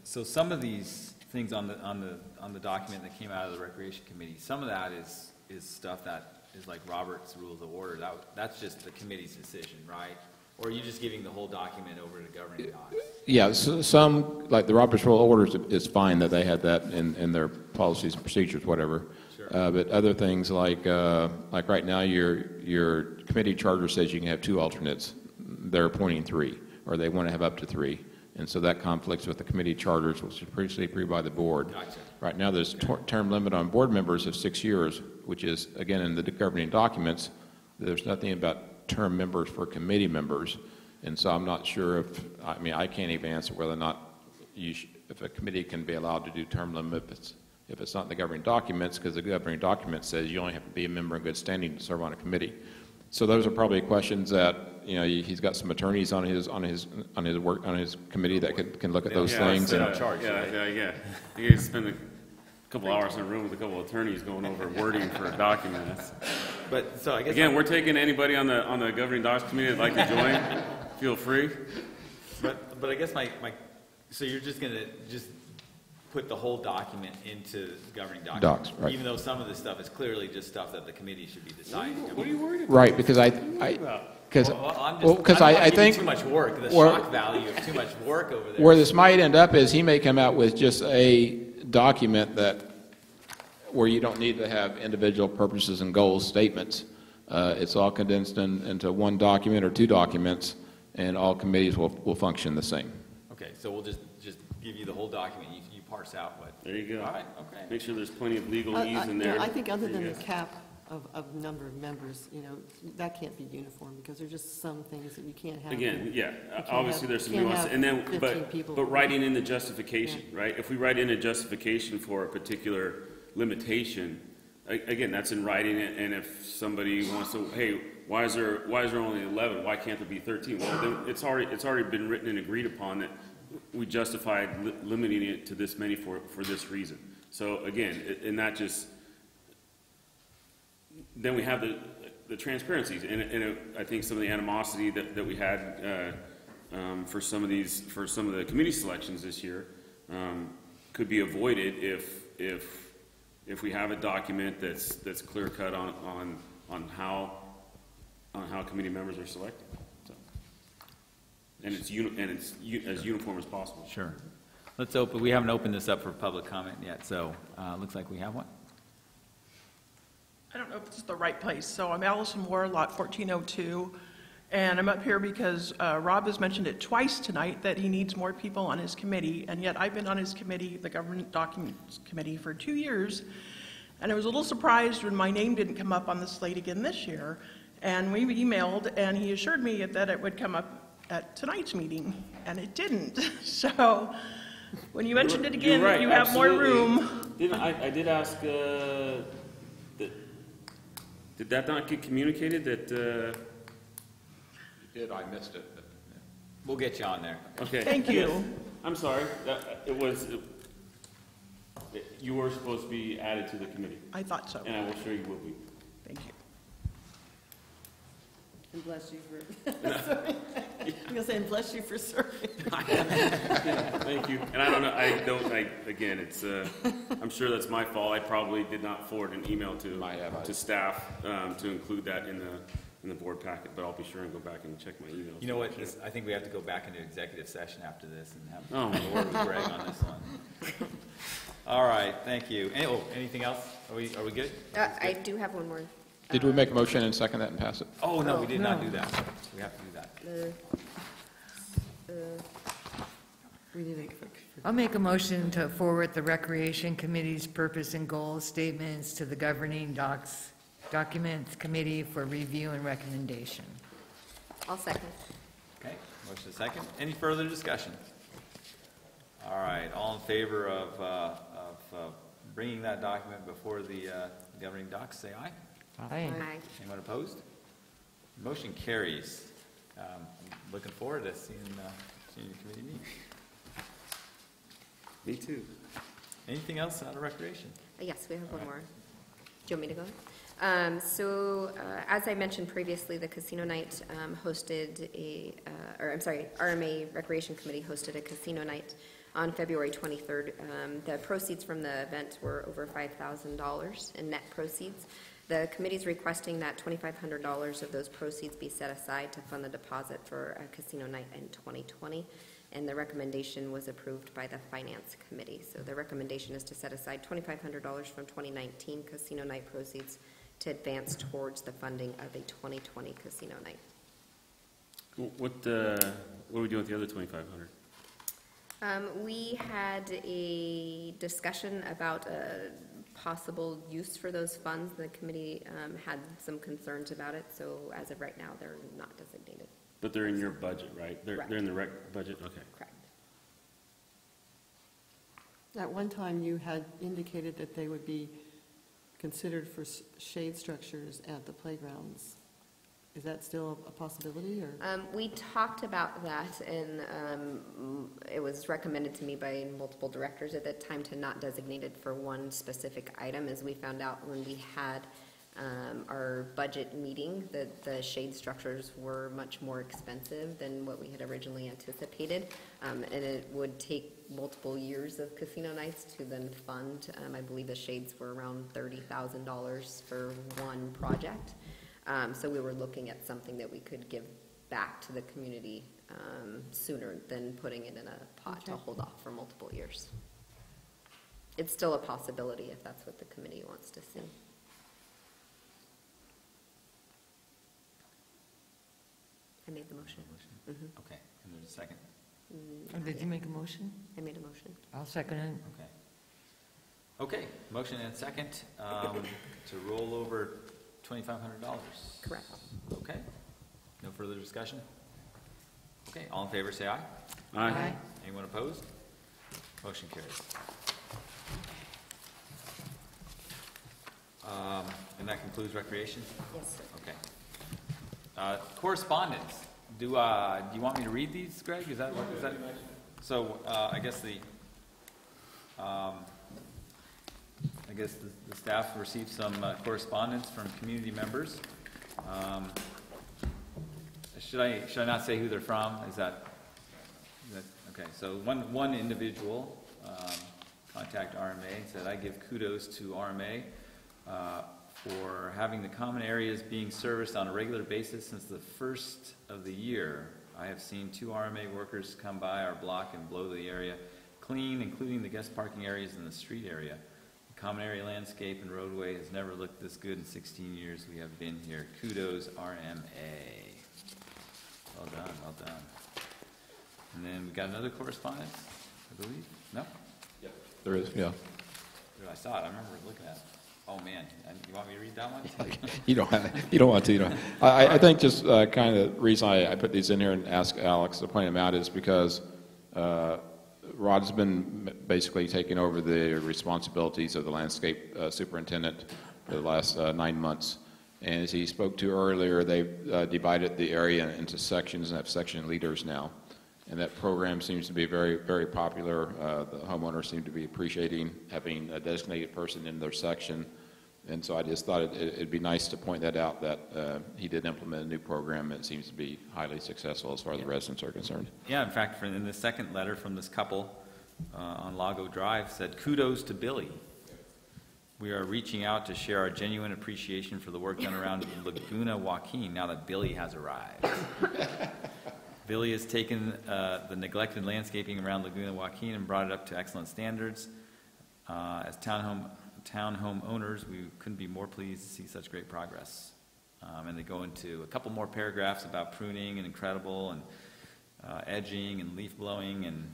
Speaker 1: so some of these things on the document that came out of the Recreation Committee, some of that is stuff that is like Robert's Rules of Order. That's just the committee's decision, right? Or are you just giving the whole document over to governing docs?
Speaker 6: Yeah, some, like the Robert's Rule of Orders is fine that they had that in their policies and procedures, whatever.
Speaker 1: Sure.
Speaker 6: But other things like right now, your committee charter says you can have 2 alternates. They're appointing 3, or they want to have up to 3. And so that conflicts with the committee charters, which was previously approved by the board.
Speaker 1: Gotcha.
Speaker 6: Right now, there's term limit on board members of 6 years, which is, again, in the governing documents. There's nothing about term members for committee members. And so I'm not sure if, I mean, I can't even answer whether or not if a committee can be allowed to do term limit if it's not in the governing documents, because the governing document says you only have to be a member in good standing to serve on a committee. So those are probably questions that, you know, he's got some attorneys on his committee that can look at those things.
Speaker 2: Yeah. You guys spend a couple hours in a room with a couple of attorneys going over wording for a document.
Speaker 1: But so I guess
Speaker 2: again, we're taking anybody on the governing docs committee that'd like to join. Feel free.
Speaker 1: But I guess so you're just gonna put the whole document into governing documents,
Speaker 6: docs, right?
Speaker 1: Even though some of this stuff is clearly just stuff that the committee should be deciding.
Speaker 2: What are you worried about?
Speaker 6: Right, because I think
Speaker 1: too much work. The shock value of too much work over there.
Speaker 6: Where this might end up is he may come out with just a document where you don't need to have individual purposes and goals statements. It's all condensed into one document or 2 documents, and all committees will function the same.
Speaker 1: Okay, so we'll just give you the whole document. You parse out what.
Speaker 2: There you go.
Speaker 1: All right. Okay.
Speaker 2: Make sure there's plenty of legalese in there.
Speaker 3: I think other than the cap of number of members, you know, that can't be uniform, because there's just some things that you can't have.
Speaker 2: Again, obviously there's some nuance, and then, but writing in the justification, right? If we write in a justification for a particular limitation, again, that's in writing, and if somebody wants to, hey, why is there only 11? Why can't there be 13? Well, then it's already been written and agreed upon that we justified limiting it to this many for this reason. So again, and that just, then we have the transparencies, and I think some of the animosity that we had for some of the committee selections this year could be avoided if we have a document that's clear cut on how committee members are selected. So, and it's as uniform as possible.
Speaker 1: Sure. Let's open. We haven't opened this up for public comment yet, so looks like we have one.
Speaker 15: I don't know if this is the right place. So I'm Allison Moore, lot 1402, and I'm up here because Rob has mentioned it twice tonight that he needs more people on his committee, and yet I've been on his committee, the Government Documents Committee, for 2 years, and I was a little surprised when my name didn't come up on the slate again this year, and we emailed, and he assured me that it would come up at tonight's meeting, and it didn't. So when you mentioned it again,
Speaker 2: right,
Speaker 15: you have
Speaker 2: absolutely.
Speaker 15: more room.
Speaker 2: I did ask, did that not get communicated that?
Speaker 6: You did, I missed it. But, yeah.
Speaker 1: We'll get you on there.
Speaker 2: Okay.
Speaker 15: Thank you.
Speaker 2: Yes. I'm sorry. You were supposed to be added to the committee.
Speaker 15: I thought so.
Speaker 2: And I will show you will be.
Speaker 15: Thank you.
Speaker 3: And bless you for, sorry. I'm going to say, and bless you for serving.
Speaker 2: Thank you. And I don't know, again, it's, I'm sure that's my fault. I probably did not forward an email to staff to include that in the board packet, but I'll be sure and go back and check my emails.
Speaker 1: You know what? I think we have to go back into executive session after this and have a word with Greg on this one. All right, thank you. Anything else? Are we good?
Speaker 8: I do have one more.
Speaker 6: Did we make a motion and second that and pass it?
Speaker 1: Oh, no, we did not do that. We have to do that.
Speaker 4: I'll make a motion to forward the Recreation Committee's purpose and goals statements to the Governing Documents Committee for review and recommendation.
Speaker 8: I'll second.
Speaker 1: Okay, motion is second. Any further discussion? All right, all in favor of bringing that document before the governing docs, say aye.
Speaker 4: Aye.
Speaker 8: Aye.
Speaker 1: Anyone opposed? Motion carries. Looking forward to seeing your committee meet.
Speaker 2: Me too.
Speaker 1: Anything else out of recreation?
Speaker 8: Yes, we have one more. Do you want me to go? As I mentioned previously, the Casino Night hosted RMA Recreation Committee hosted a casino night on February 23rd. The proceeds from the event were over $5,000 in net proceeds. The committee's requesting that $2,500 of those proceeds be set aside to fund the deposit for a casino night in 2020, and the recommendation was approved by the Finance Committee. So the recommendation is to set aside $2,500 from 2019 casino night proceeds to advance towards the funding of a 2020 casino night.
Speaker 2: What are we doing with the other 2,500?
Speaker 8: We had a discussion about a possible use for those funds. The committee had some concerns about it, so as of right now, they're not designated.
Speaker 2: But they're in your budget, right? They're in the rec budget? Okay.
Speaker 8: Correct.
Speaker 3: At one time, you had indicated that they would be considered for shade structures at the playgrounds. Is that still a possibility, or?
Speaker 8: We talked about that, and it was recommended to me by multiple directors at that time to not designate it for one specific item, as we found out when we had our budget meeting that the shade structures were much more expensive than what we had originally anticipated, and it would take multiple years of casino nights to then fund. I believe the shades were around $30,000 for one project. So we were looking at something that we could give back to the community sooner than putting it in a pot to hold off for multiple years. It's still a possibility if that's what the committee wants to see. I made the motion. Mm-hmm.
Speaker 1: Okay, and there's a second?
Speaker 4: Did you make a motion?
Speaker 8: I made a motion.
Speaker 4: I'll second it.
Speaker 1: Okay. Okay, motion and second to roll over $2,500.
Speaker 8: Correct.
Speaker 1: Okay. No further discussion? Okay, all in favor say aye.
Speaker 2: Aye.
Speaker 8: Aye.
Speaker 1: Anyone opposed? Motion carries. And that concludes recreation?
Speaker 8: Yes, sir.
Speaker 1: Okay. Correspondence. Do you want me to read these, Greg? Is that? So I guess the staff received some correspondence from community members. Should I not say who they're from? Is that okay? So one individual contacted RMA and said, "I give kudos to RMA for having the common areas being serviced on a regular basis since the first of the year. I have seen 2 RMA workers come by our block and blow the area clean, including the guest parking areas in the street area. The common area landscape and roadway has never looked this good in 16 years we have been here. Kudos, RMA." Well done, well done. And then we got another correspondence, I believe? No?
Speaker 6: Yep. There is, yeah.
Speaker 1: I saw it, I remember looking at it. Oh, man, you want me to read that one?
Speaker 6: You don't want to. I think just kind of the reason I put these in here and ask Alex to point them out is because Rod's been basically taking over the responsibilities of the landscape superintendent for the last 9 months. And as he spoke to earlier, they've divided the area into sections and have section leaders now. And that program seems to be very, very popular. The homeowners seem to be appreciating having a designated person in their section. And so I just thought it'd be nice to point that out, that he did implement a new program. It seems to be highly successful as far as the residents are concerned.
Speaker 1: Yeah, in fact, in the second letter from this couple on Lago Drive said, "Kudos to Billy. We are reaching out to share our genuine appreciation for the work done around Laguna Joaquin now that Billy has arrived." Billy has taken the neglected landscaping around Laguna Joaquin and brought it up to excellent standards. As townhome owners, we couldn't be more pleased to see such great progress. And they go into a couple more paragraphs about pruning and incredible and edging and leaf blowing, and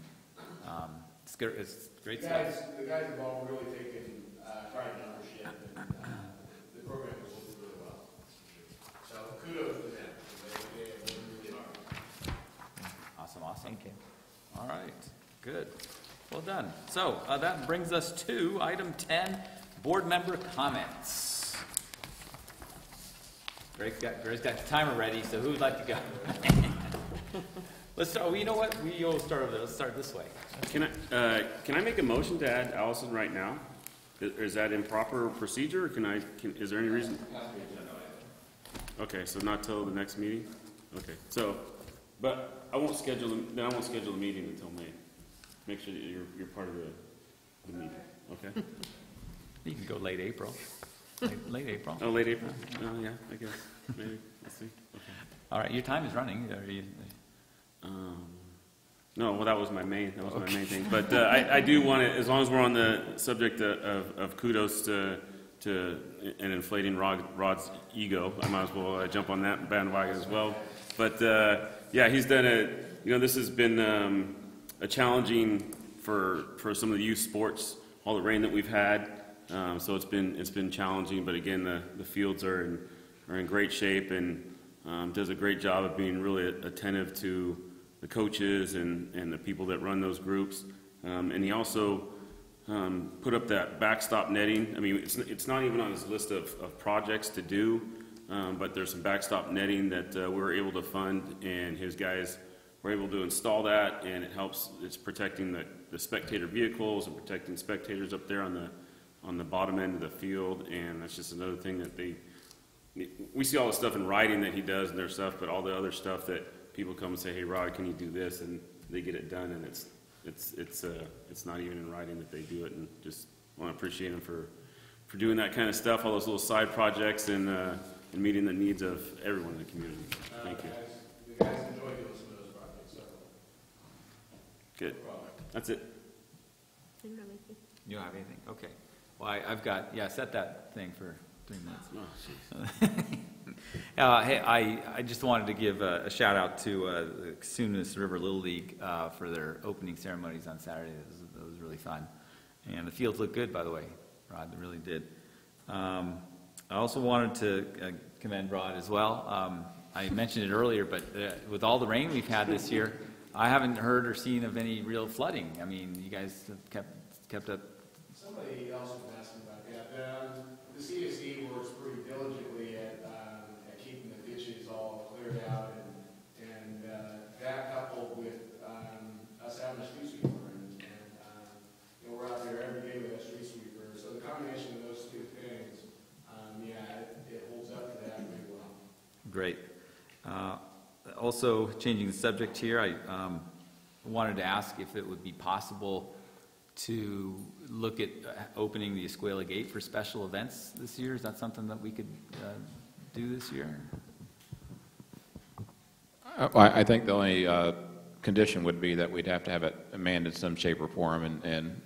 Speaker 1: it's great stuff.
Speaker 13: The guys have all really taken pride in ownership, and the program is working really well. So kudos to them. They really are.
Speaker 1: Awesome. Thank you. All right, good. Well done. So that brings us to item 10, board member comments. Greg's got your timer ready, so who would like to go? Let's start. Oh, you know what? We'll start over there. Let's start this way.
Speaker 2: Can I make a motion to add Allison right now? Is that improper procedure, or is there any reason? Okay, so not till the next meeting? Okay, so, but I won't schedule the meeting until May. Make sure that you're part of the meeting, okay?
Speaker 1: You can go late April. Late April.
Speaker 2: Oh, late April? Oh, yeah, I guess, maybe, let's see. Okay.
Speaker 1: All right, your time is running. Are you,
Speaker 2: No, well, that was my main thing. But I do want to, as long as we're on the subject of kudos to and inflating Rod's ego, I might as well jump on that bandwagon as well. But yeah, he's done this has been a challenging for some of the youth sports, all the rain that we've had. So it's been challenging, but again, the fields are in great shape, and does a great job of being really attentive to the coaches and the people that run those groups. And he also put up that backstop netting. I mean, it's not even on his list of projects to do, but there's some backstop netting that we're able to fund, and his guys were able to install that, and it's protecting the spectator vehicles and protecting spectators up there on the bottom end of the field. And that's just another thing that we see all the stuff in writing that he does and their stuff, but all the other stuff that people come and say, hey, Rod, can you do this? And they get it done, and it's not even in writing that they do it. And just want to appreciate him for doing that kind of stuff, all those little side projects, and meeting the needs of everyone in the community. Thank you.
Speaker 13: The guys enjoy doing some of those projects, so.
Speaker 2: Good. That's it.
Speaker 8: I don't have anything.
Speaker 1: you don't have anything? Okay. Well, I've got, set that thing for 3 minutes.
Speaker 2: Oh, jeez.
Speaker 1: Hey, I just wanted to give a shout out to the Casunas River Little League for their opening ceremonies on Saturday. It was really fun. And the fields look good, by the way, Rod, they really did. I also wanted to commend Rod as well. I mentioned it earlier, but with all the rain we've had this year, I haven't heard or seen of any real flooding. I mean, you guys have kept up.
Speaker 13: Somebody else was asking about that. The CSE works pretty diligently at keeping the ditches all cleared out, and that coupled with us having a street sweeper, and we're out there every day with a street sweeper. So the combination of those two things, it holds up to that pretty well.
Speaker 1: Great. Also, changing the subject here, I wanted to ask if it would be possible to look at opening the Escuela Gate for special events this year. Is that something that we could do this year?
Speaker 6: I think the only condition would be that we'd have to have it manned in some shape or form, and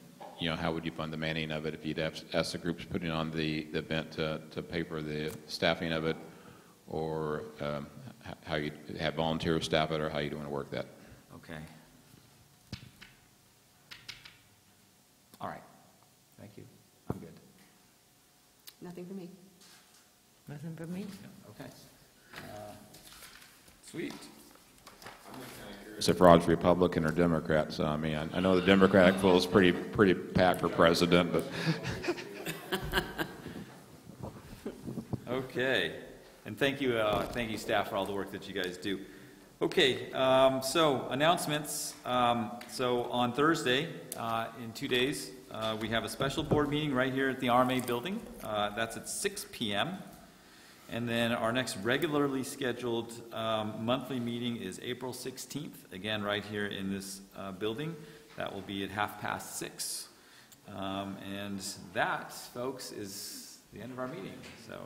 Speaker 6: how would you fund the manning of it if you'd have to ask the groups putting on the event to pay for the staffing of it, or how you have volunteers staff it, or how you want to work that.
Speaker 1: Okay. All right. Thank you. I'm good.
Speaker 3: Nothing for me.
Speaker 4: Nothing but me?
Speaker 1: Okay. Sweet.
Speaker 6: If Rod's Republican or Democrat, so I mean, I know the Democratic pool is pretty packed for president, but.
Speaker 1: Okay. And thank you staff for all the work that you guys do. Okay, so announcements. So on Thursday, in 2 days, we have a special board meeting right here at the RMA building. That's at 6 p.m. And then our next regularly scheduled monthly meeting is April 16th, again right here in this building. That will be at 6:30. And that, folks, is the end of our meeting. So.